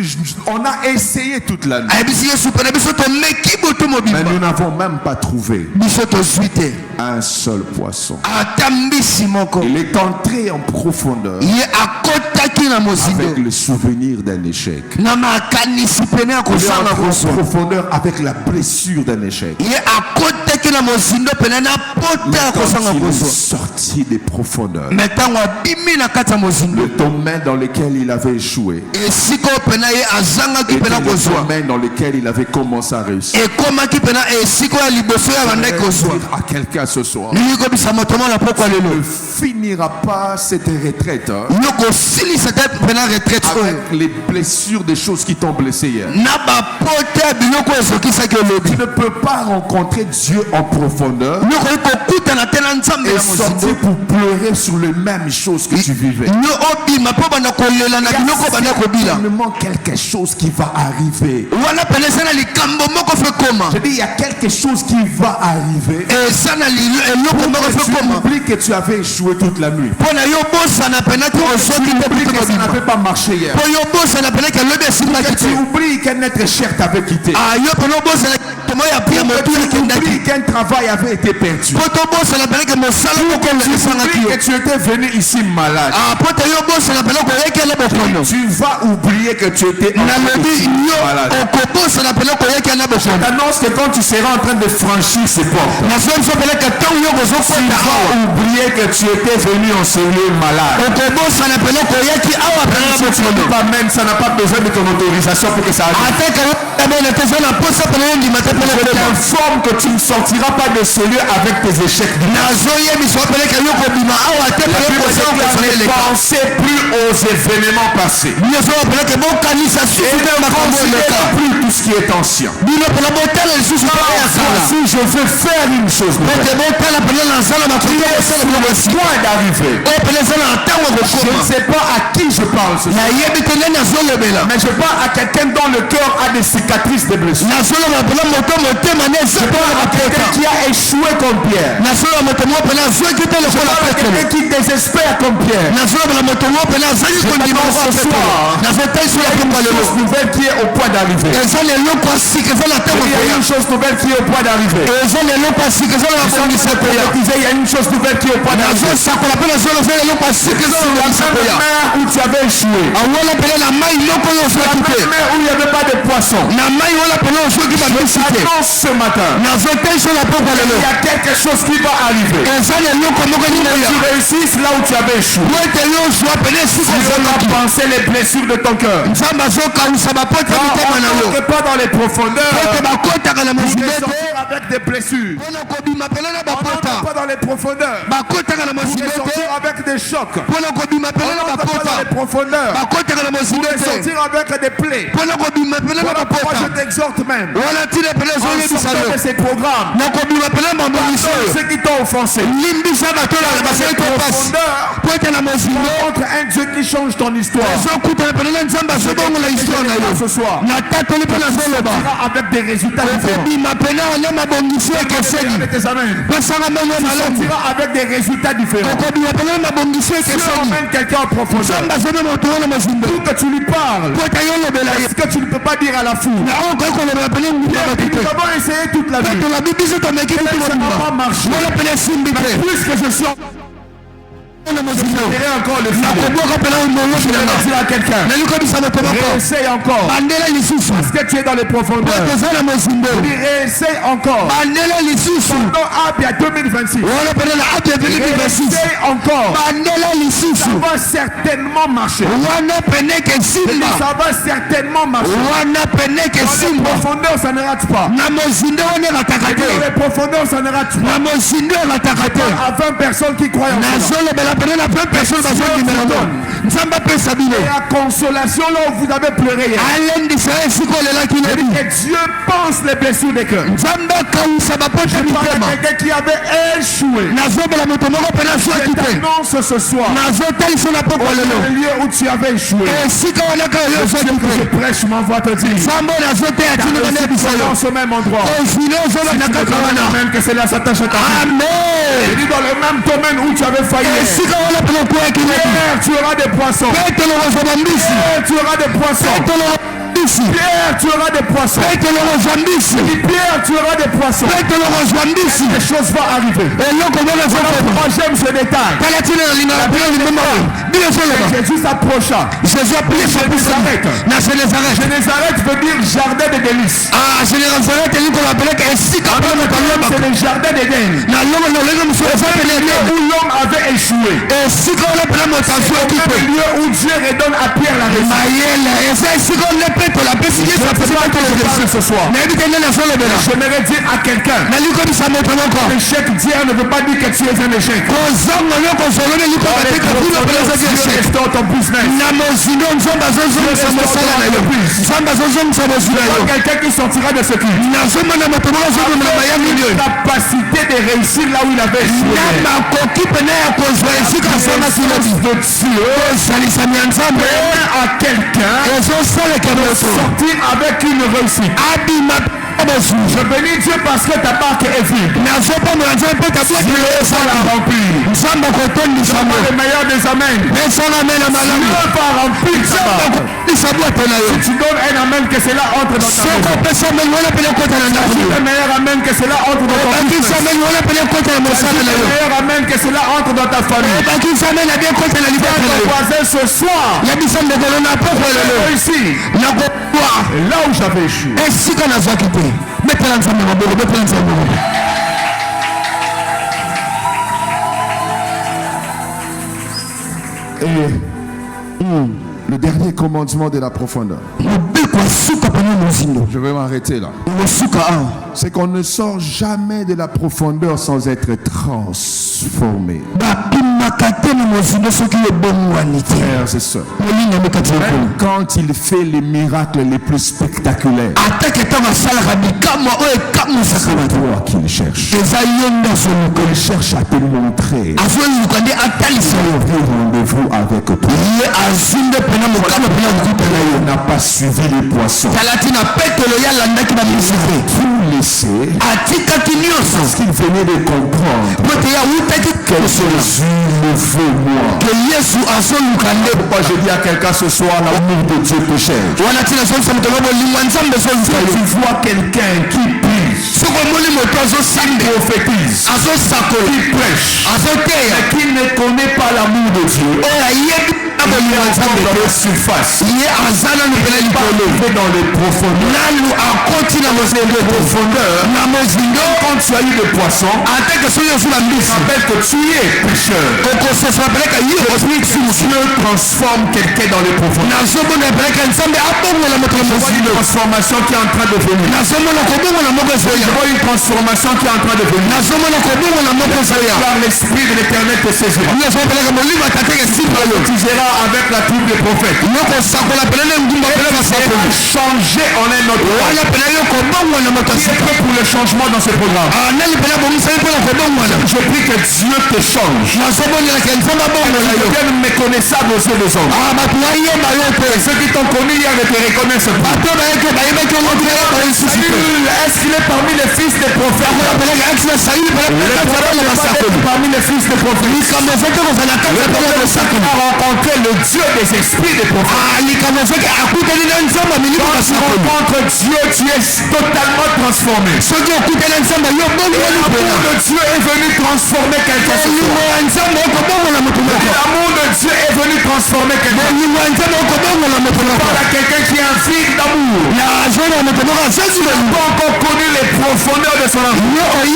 on a essayé toute la nuit, ayebisi yesu pena biso tomeki butu mais mobimba nous n'avons même pas trouvé biso tozwi te un seul poisson. ata mbisi moko Il est entré en profondeur ye akotaki na mozindo avec le souvenir d'un échec. na makanisi pena ya Il est kosala entré en koso profondeur avec la blessure d'un échec. ye akotaki na mozindo pena na pota ya Quand kosala il est koso sorti des profondeurs, me ntango abimi na kati ya mozindo le domaine dans lequel il avait échoué, esika oyo pena ye azangaki était pena le kozwa domaine dans lequel il avait commencé à réussir. ekomaki pena esika oyo ya liboso ya bandaki Je kozwa voudrais dire à quelqu'un ce soir, nini kobisa moto mona pokwa ne lelo finira pas cette retraite hein, yo kosilisa te pena retraite oyo avec les blessures des choses qui t'ont blessé hier. na bapota ya biloko ezokisaki Tu olobi ne peux pas rencontrer Dieu en profondeur yo koki kokutana te na nzambe et ya sortir mozindo pour pleurer sur les mêmes choses que tu vivais. yo obima mpo banda kolela na Il y biloko banda a kobila certainement quelque chose qui va arriver. wana pene eza na likambo moko fe koma Je dis, il y a quelque chose qui va arriver. eza na eloko moko Et fe tu koma oublies que tu avais échoué toute la nuit. mpo na yo bosana pena te ozwaki Tu te oublies butu que ça mobimba n'avait pas marché hier. mpo yo bosana pena ke alobi esimbaki Que tu te oublies qu'un être cher t'avait quitté. yo pena obosana tomo ya pia Que motu tu ekendaki oublies qu'un travail avait été perdu. mpo tobosana pena ke mosala moko Tu esangaki oublies yo que tu étais venu ici malade. mpo te yo bosana pena koyekela bokono Tu vas oublier que tu étais nalobi yo malade. okobosana pena koyekela bokono T'annonce que quand tu seras en train de franchir ces portes, nazo biso pena ke ntango yo tu kozokota vas awa oublier que tu étais venu en ce lieu malade. okobosana pena koyaki awa pena na Si tu ne bokono dis pas même, ça n'a pas besoin de ton autorisation pour que ça arrive. ateka yabona te eza na posa pena yo ndima te pena Je kolema t'informe que tu ne sortiras pas de ce lieu avec tes échecs. nazoyebisa pena ke yo kobima awa te La pena Bible Ne pensez plus aux événements passés. Ne considérez plus tout ce qui est ancien. Si je veux faire une chose nouvelle, qui est sur le point d'arriver. Je ne sais pas à qui je parle ce soir, mais je parle à quelqu'un dont le cœur a des cicatrices, des blessures. Je parle à quelqu'un qui a échoué comme Pierre. Je parle à quelqu'un qui désespère comme Pierre. Je t'annonce ce soir, il y a une chose nouvelle qui est au point d'arriver. Il y a une chose nouvelle qui est au point d'arriver. Il y a une chose nouvelle qui est au point d'arriver. Sur la même mer où tu avais échoué. Sur la même mer où il n'y avait pas de poisson. Je t'annonce ce matin, il y a quelque chose qui va arriver. Tu réussisses là où tu avais échoué. Dieu va penser les blessures de ton cœur. Pas dans les profondeurs. Pour sortir avec des blessures. Pas dans les profondeurs. Pour sortir avec des chocs. Pas dans les profondeurs. Pour sortir avec des plaies. Moi je t'exhorte même. En sortant de ces programmes, ceux qui t'ont offensé. Montre un Dieu qui change ton histoire. Ce soir, avec des résultats différents. Avec des résultats différents. Si on emmène quelqu'un en profondeur, pour que tu lui parles, ce que tu ne peux pas dire à la foule. Nous avons essayé toute la vie. Ça n'a pas marché. Puisque je suis je dirai encore le film. Je vais dire à quelqu'un. Réessaye encore. Parce que tu es dans les profondeurs. Réessaye encore. Pendant Abia 2026. Réessaye encore. Ça va certainement marcher. Ça va certainement marcher. Dans les profondeurs, ça ne rate pas. Dans les profondeurs, ça ne rate pas. À 20 personnes qui croient en cela. Et la consolation là où vous avez pleuré hier. Et Dieu pense les blessures des cœurs. Je parle à quelqu'un qui avait échoué. Je t'annonce ce soir, le lieu où tu avais échoué, le Dieu que je prêche m'envoie te dire, dans ce même endroit, même que cela s'attache à ta vie. Et dit dans le même domaine où tu avais failli. Pierre, tu auras des poissons. Pierre, tu auras des poissons. Pierre, tu auras des poissons. Pierre, tu auras des poissons. Les choses vont arriver. Moi, j'aime ce détail. Jésus s'approcha. Génézareth veut dire jardin de délices. C'est le jardin d'Éden. Où l'homme avait échoué. C'est le lieu où Dieu redonne à Pierre la réussite. Ce soir, j'aimerais dire à quelqu'un, l'échec d'hier ne veut pas dire que tu es un échec. Restaure ton business. Quelqu'un qui sortira de ce cul. Capacité de réussir là où il avait échoué. À quelqu'un sortir avec une réussite. Je bénis Dieu parce que ta barque est vide. Dieu va la remplir. Le meilleur des amens. Dieu va remplir ta barque. Si tu donnes un amen, que cela entre dans ta maison. Le meilleur amen, que cela entre dans ton business. Le meilleur amen, que cela entre dans ta famille. Ton voisin ce soir. Ici. Là où j'avais échoué. Et le dernier commandement de la profondeur. Je vais m'arrêter là. C'est qu'on ne sort jamais de la profondeur sans être transformé. Frères et sœurs, même quand il fait les miracles les plus spectaculaires, c'est toi qu'il cherche. Il cherche à te montrer rendez-vous avec toi. Il n'a pas suivi les poissons. Tout laissé parce qu'il venait de comprendre que Jésus le veut moi. Pourquoi je dis à quelqu'un ce soir, l'amour de Dieu te cherche. Si tu vois quelqu'un qui prie, qui prophétise, qui prêche, mais qui ne connaît pas l'amour de Dieu, il est dans la surface, il est dans les profondeurs. Quand tu as eu le poisson, rappelle que tu es pécheur. Dieu transforme quelqu'un dans les profondeurs. Je vois une transformation qui est en train de venir. Je vois une transformation qui est en train de venir. Car l'Esprit de l'Éternel te saisira. Tu seras avec la troupe des prophètes. Changer en un autre roi. Qui est prêt pour le changement dans ce programme? Je prie que Dieu te change. Devienne méconnaissable aux yeux des hommes. Ceux qui t'ont connu hier ne te reconnaissent pas. Est-ce qu'il est parmi les fils des prophètes? Parmi les fils des prophètes. Tu as rencontré le Dieu des esprits des prophètes. Quand tu rencontres Dieu, tu es totalement transformé. L'amour de Dieu est venu transformer quelqu'un. L'amour de Dieu est venu transformer quelqu'un. Voilà quelqu'un qui est un fils d'amour. Il n'a pas encore connu les profondeurs de son amour. Il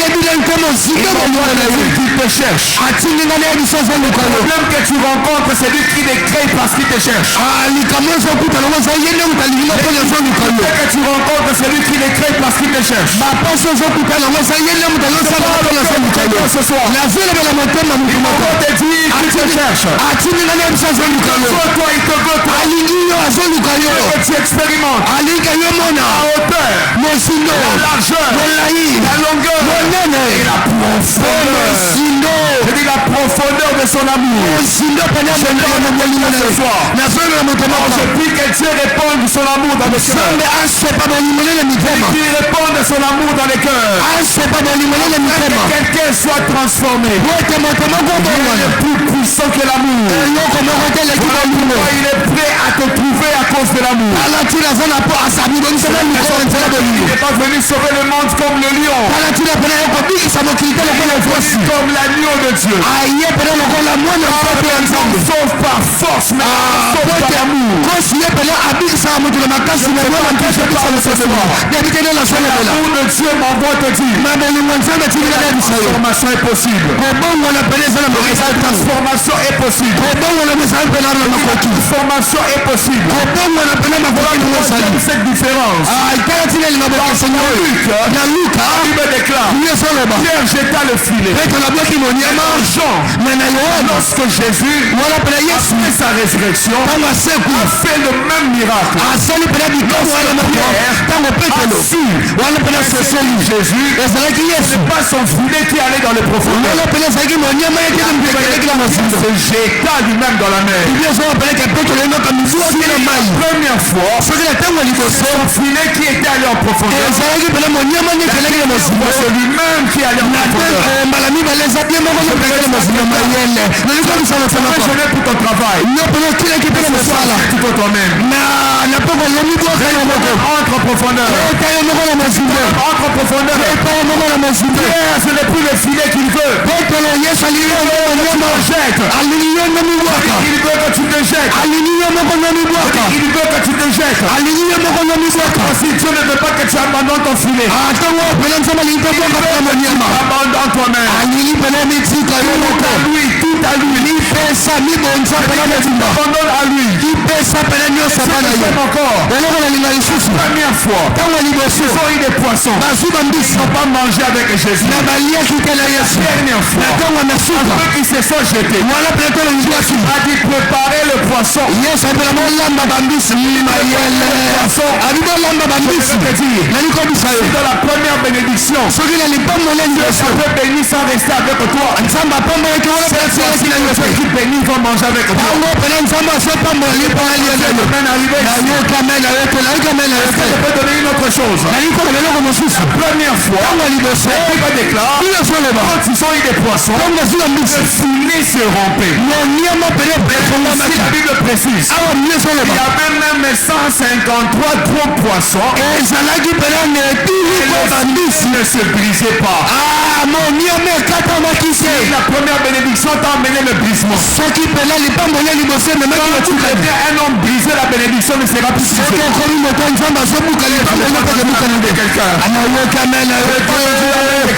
te cherche. Le problème que tu rencontres, c'est lui qui décrète parce qu'il te cherche. Le problème que tu rencontres, c'est lui qui décrète parce qu'il te cherche. Ce soir, on te dit qu'il te cherche. Toi, il te veut, toi. Que tu expérimentes la hauteur, la largeur, la longueur et la profondeur. Je dis la profondeur de son amour. Ce soir, je prie que Dieu réponde son amour dans les cœurs. Qu'il réponde son amour dans les cœurs. Que quelqu'un soit transformé. Il est plus puissant que l'amour. Il est prêt à te trouver à cause de l'amour. Il n'est pas venu sauver le monde comme le lion. Comme l'agneau de Dieu. Sauf par force, mais sauf par l'amour. L'amour de Dieu m'envoie te dire. La transformation est possible. La transformation est possible. La transformation est possible. Cette différence. Dans Luc, il me déclare. Pierre jeta le filet. Jean, lorsque Jésus a fait sa résurrection, a fait le même miracle. Jésus, c'est pas son filet qui allait dans les profondeurs. Se jeta lui-même dans la mer. Première fois, son filet qui était allé en profondeur. C'est lui-même qui allait en profondeur. Je vais pour ton travail. Tu peux toi-même. Entre en profondeur. Entre en profondeur. Ce n'est plus le filet qu'il veut. Jette. Il veut que tu te jettes. Il veut que tu te jettes. Si Dieu ne veut pas que tu abandonnes ton filet, abandonne toi-même. Tout à lui. pesa mi bonza pela mobimba abandonne à lui. ki pesa pela nyonso bana ye Encore. eloko na linga lisusu Première fois, ntango liboso ils ont eu des poissons. bazwi bambisi Ils n'ont pas mangé avec Jésus. na baliaki te na yesu Dernière na fois, ntango ya suka ceux qui se sont jetés, wana pela tolo likwaki a dit préparer le poisson. yesu apela molamba bambisi mayele abi bolamba bambisi nali kobisa yo Dans la première bénédiction, soki na lipambo na Dieu liboso peut bénir sans rester avec toi. nzambe apambolaki wana pela tielaki na yo Ceux qui bénissent vont manger avec toi. ntango pela nzambe asopambola lipona lielelo Amen arrivé. nayokame na yo te nayokame na yo Est-ce que te je peux donner une autre chose? nali kolela eloko mosusu Première fois, ntango ya liboso il va déclarer, bino soleba quand ils ont eu des poissons, ntango bazwi bambisi le filet se rompait. moniama pele Si efongwamaki la Bible précise, awa bino il y soleba avait même 153 gros poissons ezalaki pele netili et po le bambisi filet ne se brisait pas. moniama ekatamaki se La première bénédiction t'a emmené le brisement. soki pela lipambo ya liboso ememaki Quand tu batukani deviens un homme brisé, la bénédiction ne sera plus soki suffisante. okomi moto nzambe azobuka lipambo elopekebukana nde anayokame na yo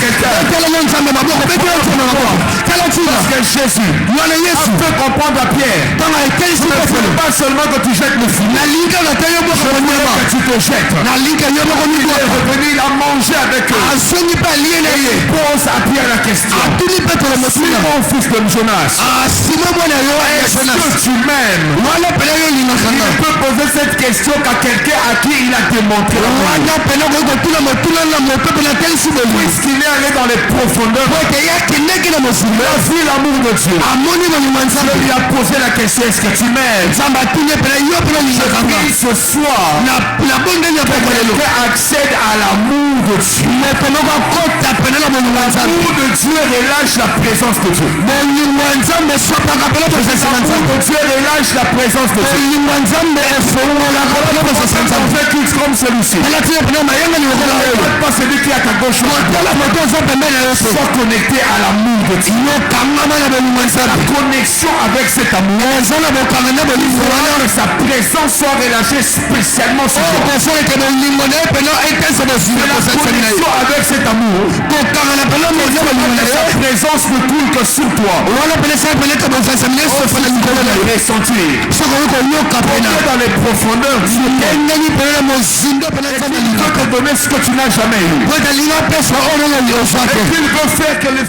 tetelanga nzambe maboko betela nzambe maboko tala ntina Parce que Jésus wana a yesu fait comprendre à Pierre, ntango etelisi ne pefelo pas seulement que tu jettes le filet, nalinga na te yo boko monyama que tu te jettes. nalinga yo boko Il est miboko revenu, il a mangé avec eux. asongi mpe alie na ye Il pose à Pierre la question. atuni petelo mosina Simon, fils de Jonas, simo mwana yo est-ce que tu m'aimes? wana pele yo Il olingakanga ne peut poser cette question qu'à quelqu'un à qui il a démontré l'amour. wana pele okoki kotuna motuna na moto mpe natelisi bolingo Puisqu'il est allé dans les profondeurs, ete ye akendeki na il mosima a vu l'amour de Dieu. amoni bolingo ya Dieu nzambe lui a posé la question, est-ce que tu m'aimes? nzambe atuni pele yo mpe olingakanga Et ce soir, na bondeli ya poko lelo quelqu'un accède à l'amour de Dieu. moto moko akota pene na bolingo ya nzambe L'amour de Dieu relâche la présence de Dieu. bolingo ya nzambe esopaka pele posesa na L'amour nzambe de Dieu relâche la présence de Dieu. bolingo ya nzambe efongolaka pele posesa Quand nzambe on fait culte comme celui-ci, tala tina pene mayanga lilokola oyo pas celui qui est à ta gauche, tala moto oza pembeni na yo so sois connecté à l'amour de Dieu. yokangama na bolingo ya nzambe Connexion avec cet amour, eza na bokanga na bolingo wana que sa présence soit relâchée spécialement sur toi. kosala ete bolingo na ye pena etesa bosinga La kosalisami na ye connexion avec cet amour, kokanga na pena molia bolingo na sa ye présence ne coule que sur toi. wana pene sala pene ete bosalisami na ye sofa na likolo na ye Ressentir. soki okoki koyoka pena Dans les profondeurs, Dieu engeni pene na mozindo pene nzambe peut alingaka te donner ce que tu n'as jamais eu. po ete alinga pesa oyo nanga ozwa te Et qu'il veut faire que les...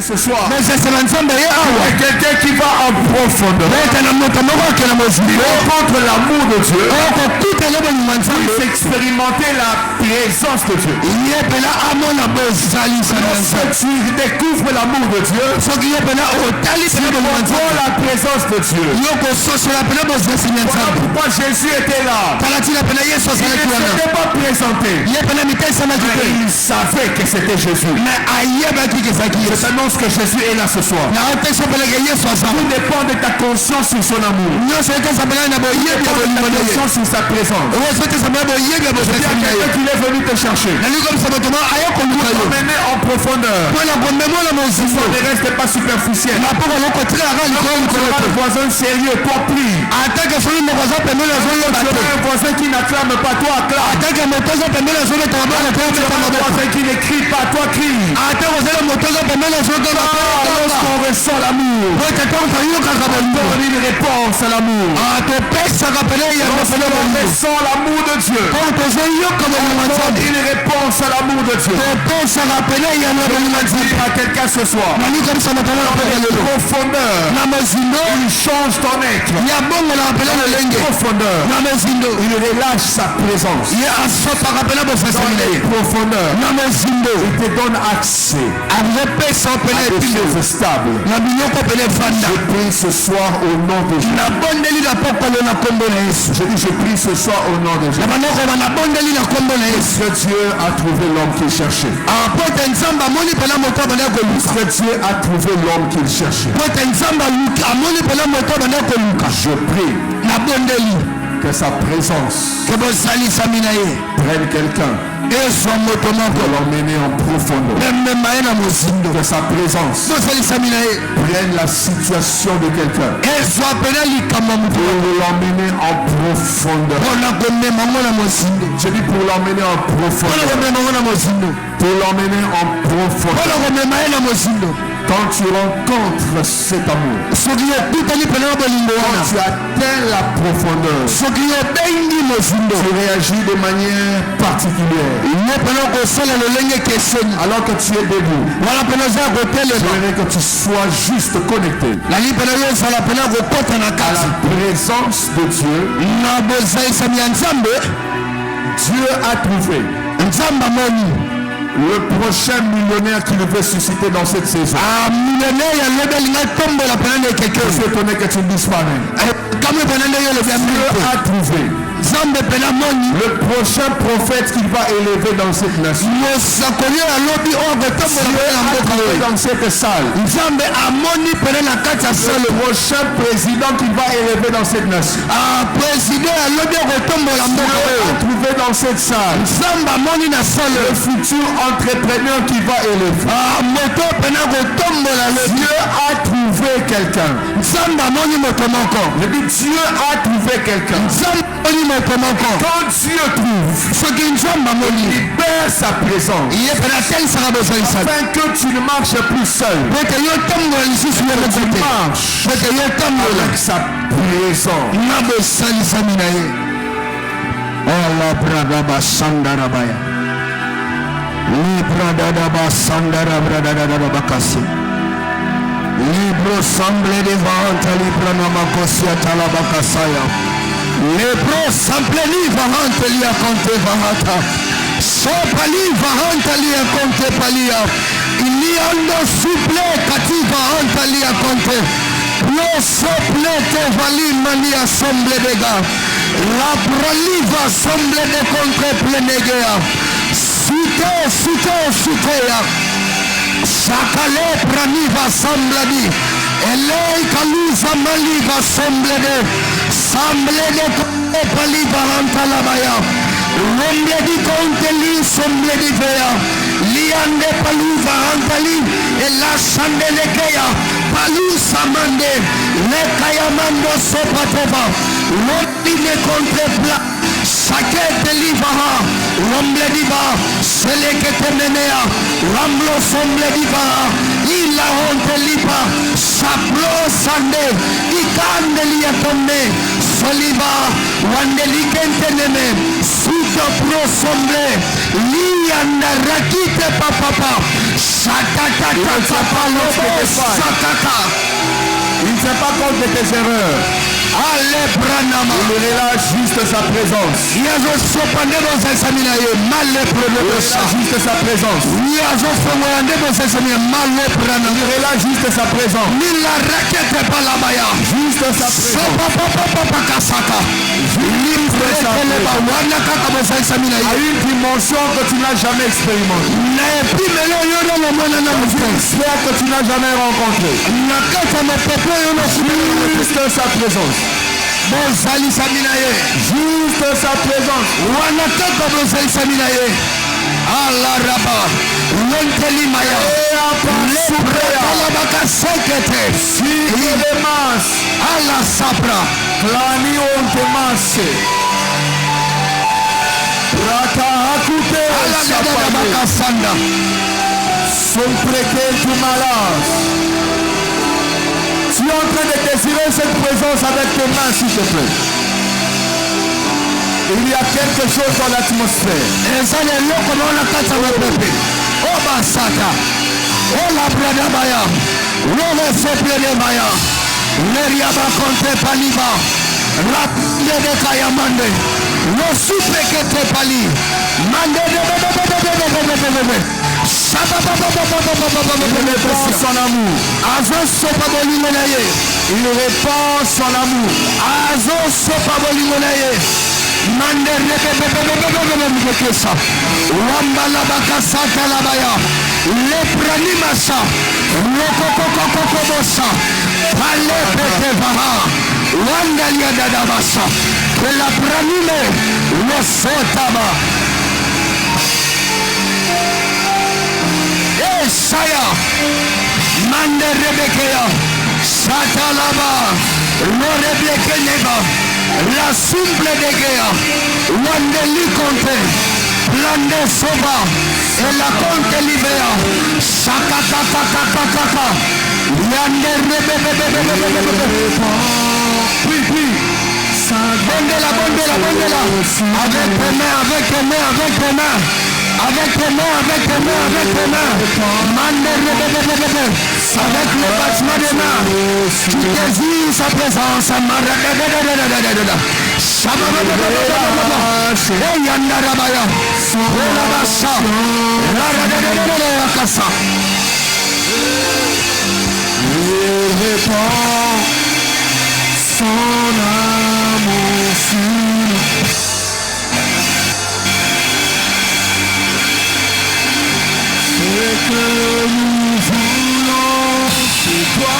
Ce soir, mesesela nzambe ye awa il y a quelqu'un qui va en profondeur ete na moto moko akela mozindo contre l'amour de Dieu. okokutela bolingo ya Il nzambe s'expérimenter la présence de Dieu. ye pena amona bozalisa na Lorsque nzambe tu découvres l'amour de Dieu, soki ye pena otali pena bolingo ya tu nzambe vois la présence de Dieu. yokososola pena bozalisimi ya Voilà nzambe pourquoi Jésus était là. tala tina pena yesu Il azalaki ne wana s'était pas présenté. ye pena mitesamaki te Mais il savait que c'était Jésus. mais ayebaki kezalaki Je yesu t'annonce que Jésus est là ce soir. naotesa peleke yesu aza Tout dépend de ta conscience sur son amour. nyonso etesa peleke na boyebi ya Ta bolingo na ye conscience sur sa présence. ozotesa peleke boyebi ya Il y a bozalisimi na ye quelqu'un qui est venu te chercher. nalikomisa bato ma aya koluka yo Emmené en profondeur. mpona komemola mozindo Ne reste pas superficiel. na mpo kokotiraka likolo Tu likolo auras te un voisin sérieux, toi prie. atake soki moko aza pembeni Tu azoyeba te auras un voisin qui n'acclame pas, toi acclame. atake moto aza pembeni azobeta maboko te Tu obeta auras un maboko voisin qui ne crie pas, toi crie. ate kozala moto aza pembeni azogaba Lorsqu'on ressent l'amour, po ete ntango toyokaka bolingo donne une réponse à l'amour. topesaka pene yango pene Lorsqu'on bolingo ressent l'amour de Dieu, ntango tozoyoka bolingo ya donne nzambe une réponse à l'amour de Dieu. topesaka pene yango ya bolingo ya nzambe Dis à quelqu'un ce soir, nalikomisa matala na pene lelo profondeur, na mozindo il change ton être. ya bongolaka pene lolenge Profondeur, na mozindo il relâche sa présence. ye asopaka pene bofasani na ye Profondeur, na mozindo il te donne accès azopesa pene à des epilo choses stables. na biloko pene vanda Je prie ce soir au nom de Jésus. nabondeli na pokolo na kombo na yesu Je dis, je prie ce soir au nom de na Jésus. banokoma nabondeli na kombo na yesu Que Dieu a trouvé l'homme qu'il cherchait. po ete nzambe amoni pena moto abanda koluka Que Dieu a trouvé l'homme qu'il cherchait. po ete nzambe amoni pena moto abanda koluka Je prie nabondeli que sa présence ke bozalisami na ye prenne quelqu'un Pour l'emmener en profondeur. Que sa présence prenne la situation de quelqu'un. Pour l'emmener en profondeur. Je dis pour l'emmener en profondeur. Pour l'emmener en profondeur. Quand tu rencontres cet amour, quand tu atteins la profondeur, tu réagis de manière particulière. Alors que tu es debout, j'aimerais que tu sois juste connecté à la présence de Dieu. Dieu a trouvé le prochain millionnaire qu'il veut susciter dans cette saison. Je suis étonné que tu ne dises pas même. Dieu a trouvé le prochain prophète qu'il va élever dans cette nation. Dieu a trouvé dans cette salle le prochain président qu'il va élever dans cette nation. Dieu a trouvé dans cette salle le futur entrepreneur qu'il va élever. Dieu a trouvé quelqu'un. Je dis Dieu a trouvé quelqu'un. Quand Dieu trouve, il libère sa présence afin que tu ne marches plus seul. Tu marches avec sa présence. Libro semble devant libra namakosia talabakasaya. Libro sample livante lia conte vahata. Sopali vahanta lia conte palia. Iliando suple kativa hanta lia conte. Lo sople te vali mania semble dega. La proliva semble de contre plenegea. Sutea. Sakale praniva sambladi. Elei kaluza maliva samblede. Samblede paliva antalabaya. Romble di conteli sambledi vea. Liande paluva antali. E la sandelekea. Palusa mande. Lekaya mando sopateva. Lotine contempla. Sakete livaha, romble diva, selekete menea, ramlo somble diva, illa honte lipa, saplo sande, ikande liya tombe, soliva, wandelikente neme, suto pro somble, liyanda rakite papapa, sakata tapalobo, sakata. Il ne tient pas compte de tes erreurs. Il relâche juste sa présence. Il relâche juste sa présence. Il relâche juste sa présence. Juste sa présence. À une dimension que tu n'as jamais expérimentée. J'espère que tu n'as jamais rencontré. Juste sa présence. Juste sa présence. Allah Rabba, Lonteli Maya, Allah Sabra, Clani Ontemase, Rata Hakute, Allah Sanda, son préquel du malade. Tu es en train de désirer cette présence avec tes mains, s'il te plaît. Il y a quelque chose dans l'atmosphère. Il répand son amour. Il répand son amour. Saya Mande Rebekea Satalaba Lorebeke Neba La simple de Gea Wandeli Conte Blande Soba et la Conte Libera Sakakakakakaka Yande Rebekea Oui Bondela avec tes mains avec tes mains avec tes mains Mande Rebekea avec le battement des mains tu désires sa présence son amour sur ce que nous voulons c'est toi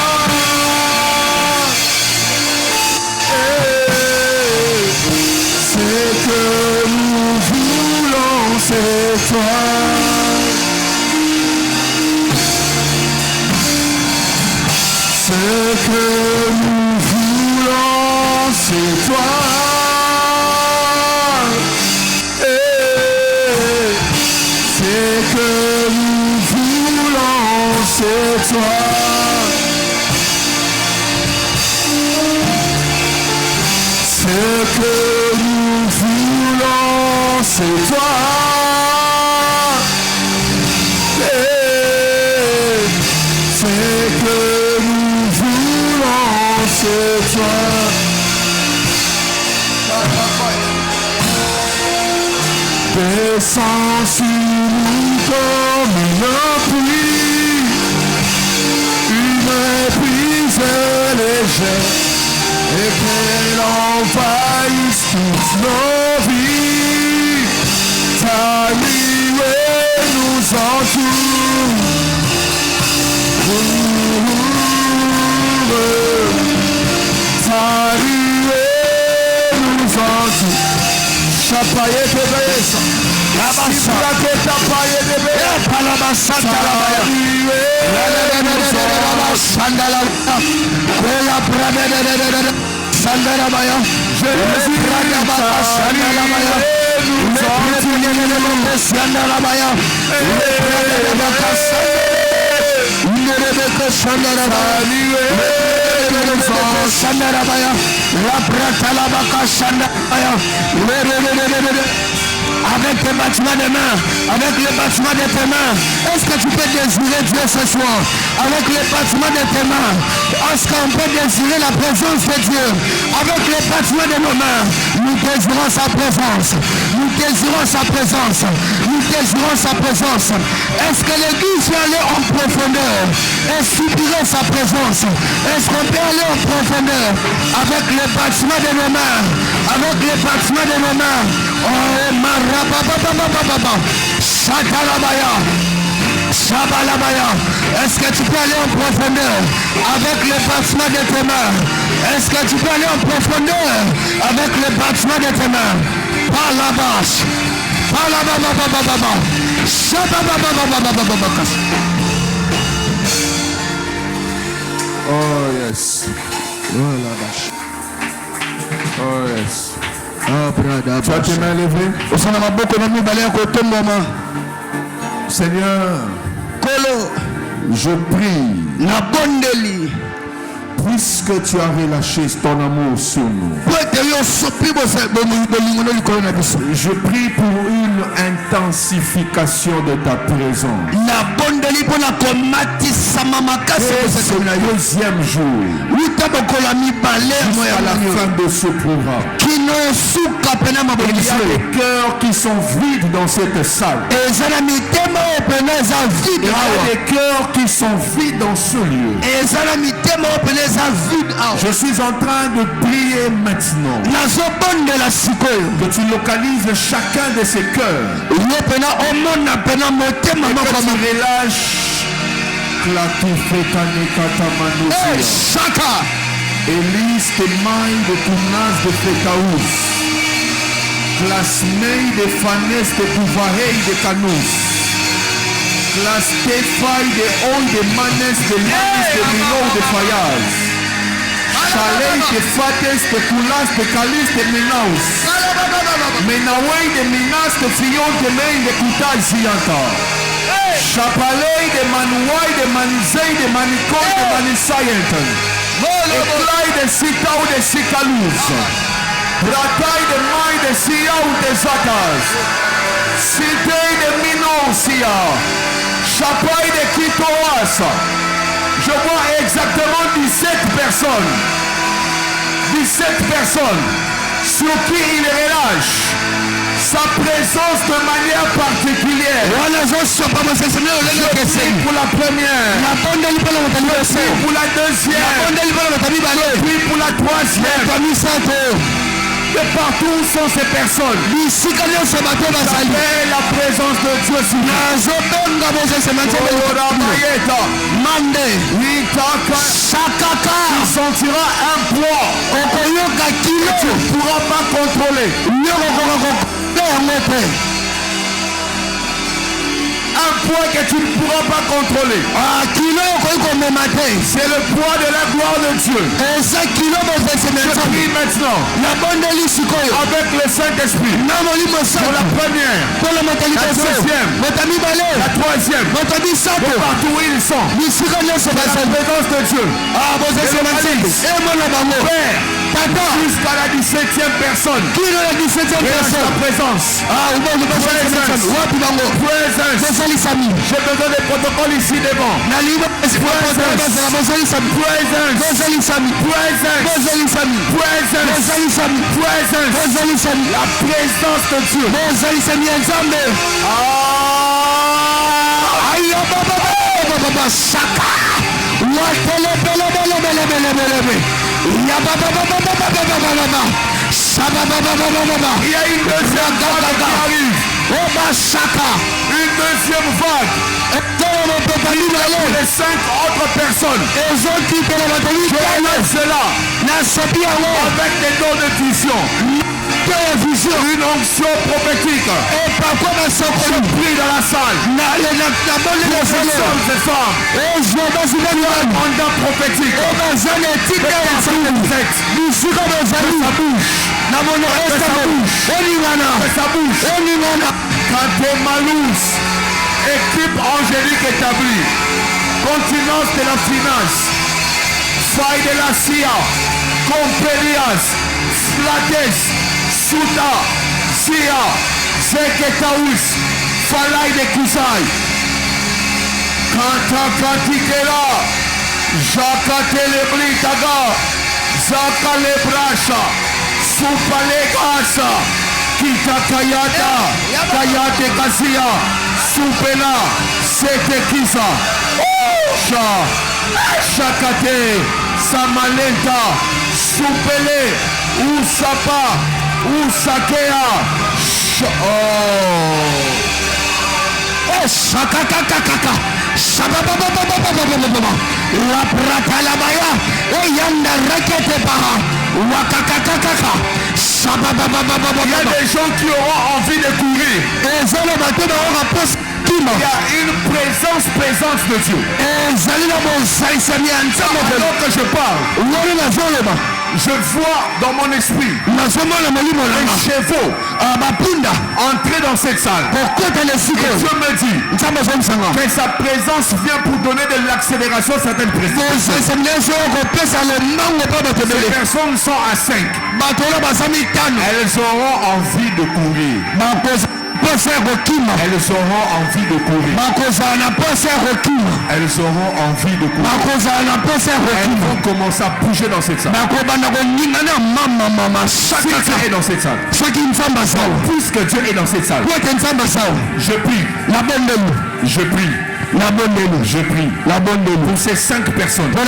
ce que nous voulons c'est toi ce que nous voulons c'est toi ce que nous voulons c'est toi ce que nous voulons c'est toi ce que nous voulons c'est toi descends sur nous comme une pluie légère et qu'elle envahisse toutes nos vies. Ta nuée nous entoure. Ta nuée nous entoure. Chapaye de besa, la bassa que tapaye de besa, la bassa la nuée, la sandala, la prade de sandala baya, je suis prada baka sandala baya, nous entoure sandala baya, prada baka sandala baya, la prata la baka sandala. Avec tes battements de main, avec les battements de tes mains, est-ce que tu peux désirer Dieu ce soir? Avec les battements de tes mains, est-ce qu'on peut désirer la présence de Dieu? Avec les battements de nos mains, nous désirons sa présence. Nous désirons sa présence. Nous désirons sa présence. Est-ce que l'église peut aller en profondeur et soupirer sa présence? Est-ce qu'on peut aller en profondeur avec les battements de nos mains? Avec les battements de nos mains. Oh, marababababababa. Shakalabaya. Shabalabaya. Est-ce que tu peux aller en profondeur avec les battements de tes mains? Est-ce que tu peux aller en profondeur avec les battements de tes mains? Par la bâche. Par la babababababa. Shabababababababa. Oh yes. Oh la vache. Oh yes. Tu as tes mains levées. Seigneur, je prie, puisque tu as relâché ton amour sur nous, je prie pour une intensification de ta présence. C'est le deuxième jour, jusqu'à la fin de ce programme. Il y a des cœurs qui sont vides dans cette salle. Il y a des cœurs qui sont vides dans ce lieu. Je suis en train de prier maintenant que tu localises chacun de ces cœurs et que tu relâches Elise te main de tournage de Fetaous, Clasmei de Fanes de Pouvarei de Canous, Clastify the all the manners, the manners, the below the fires. Shalei the fattest, the coolest, the calis, the minaus. Menaway the minas, the fion, the main, the kutai sianta. Chapalei the manuai, the manizei, the manicon, the manisayantan. Eklai the sitau, the sikaluz. Bratai the mai, the siau, the zatas. Sitei de Minosia, Chapai de Kitoas. Je vois exactement 17 personnes. 17 personnes sur qui il relâche sa présence de manière particulière. Je prie pour la première. Je prie pour la deuxième. Je prie pour la troisième. Et partout où sont ces personnes, j'appelle la présence de Dieu sur nous. Tu sentiras un poids que tu ne pourras pas contrôler. Un poids que tu ne pourras pas contrôler. C'est le poids de la gloire de Dieu. Je prie maintenant avec le Saint-Esprit pour la première, la deuxième, la troisième, et partout où ils sont. La présence de Dieu. Père, jusqu'à la 17e personne. Relâche la présence. Présence. J'ai besoin des protocoles ici devant. La présence de Dieu. Il y a une deuxième vague qui arrive. Une deuxième vague. Les 5 autres personnes. Je cela avec des dons de vision. Une onction prophétique. Je prie dans la salle. Les hommes et femmes. Un mandat prophétique. Ça bouge. Kantemalous, équipe angélique établie, continence de la finance, faille de la CIA, Compérias, Flates, Souta, Sia, Zeketaous, Falai de Kousai, Kantakatiquela, Jacatele Britaga, Zakale Bracha, Soupale Gasa, Kita Kayata, Kayate Kasia, Supela, Sete Kisa, Shakate, Samalenta, Supele, Usapa, Usakea, Shakakakaka, Shabababababababababa, La Pratalabaya, Yanda Rakete Baha, Wakakakaka, Shabababababababa. Il y a des gens qui auront envie de courir. Il y a une présence de Dieu. Alors que je parle, je vois dans mon esprit les chevaux entrer dans cette salle. Et Dieu me dit que sa présence vient pour donner de l'accélération à certaines présences. Les personnes sont à 5. Elles auront envie de courir. Elles auront envie de courir. Elles auront envie de courir. Elles vont commencer à bouger dans cette salle. Si Dieu est dans cette salle, puisque Dieu est dans cette salle, je prie. Je prie. Je prie pour ces 5 personnes qui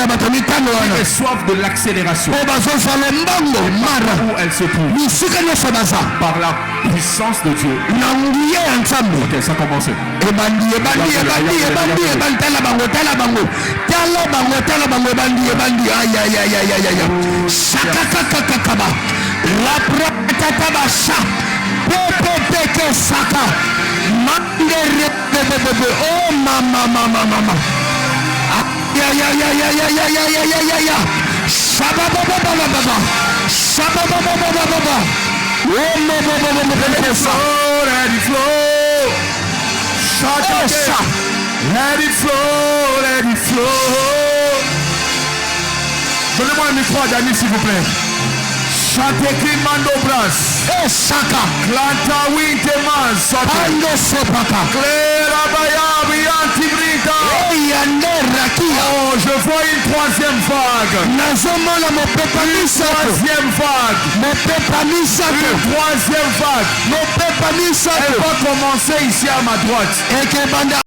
reçoivent de l'accélération où elles se trouvent par la puissance de Dieu. Ok, ça commence. Oh mama. Ya. Shababa. Oh mama. Let it flow. Chante. Let it flow. Donnez-moi un micro à Dani, s'il vous plaît. Chantez Kimando Brass. Saka. Klanta Winteman. Ando sopaka. Clera Bayabi Antibrita. Oh, je vois une troisième vague. Une troisième vague. Elle va commencer ici à ma droite.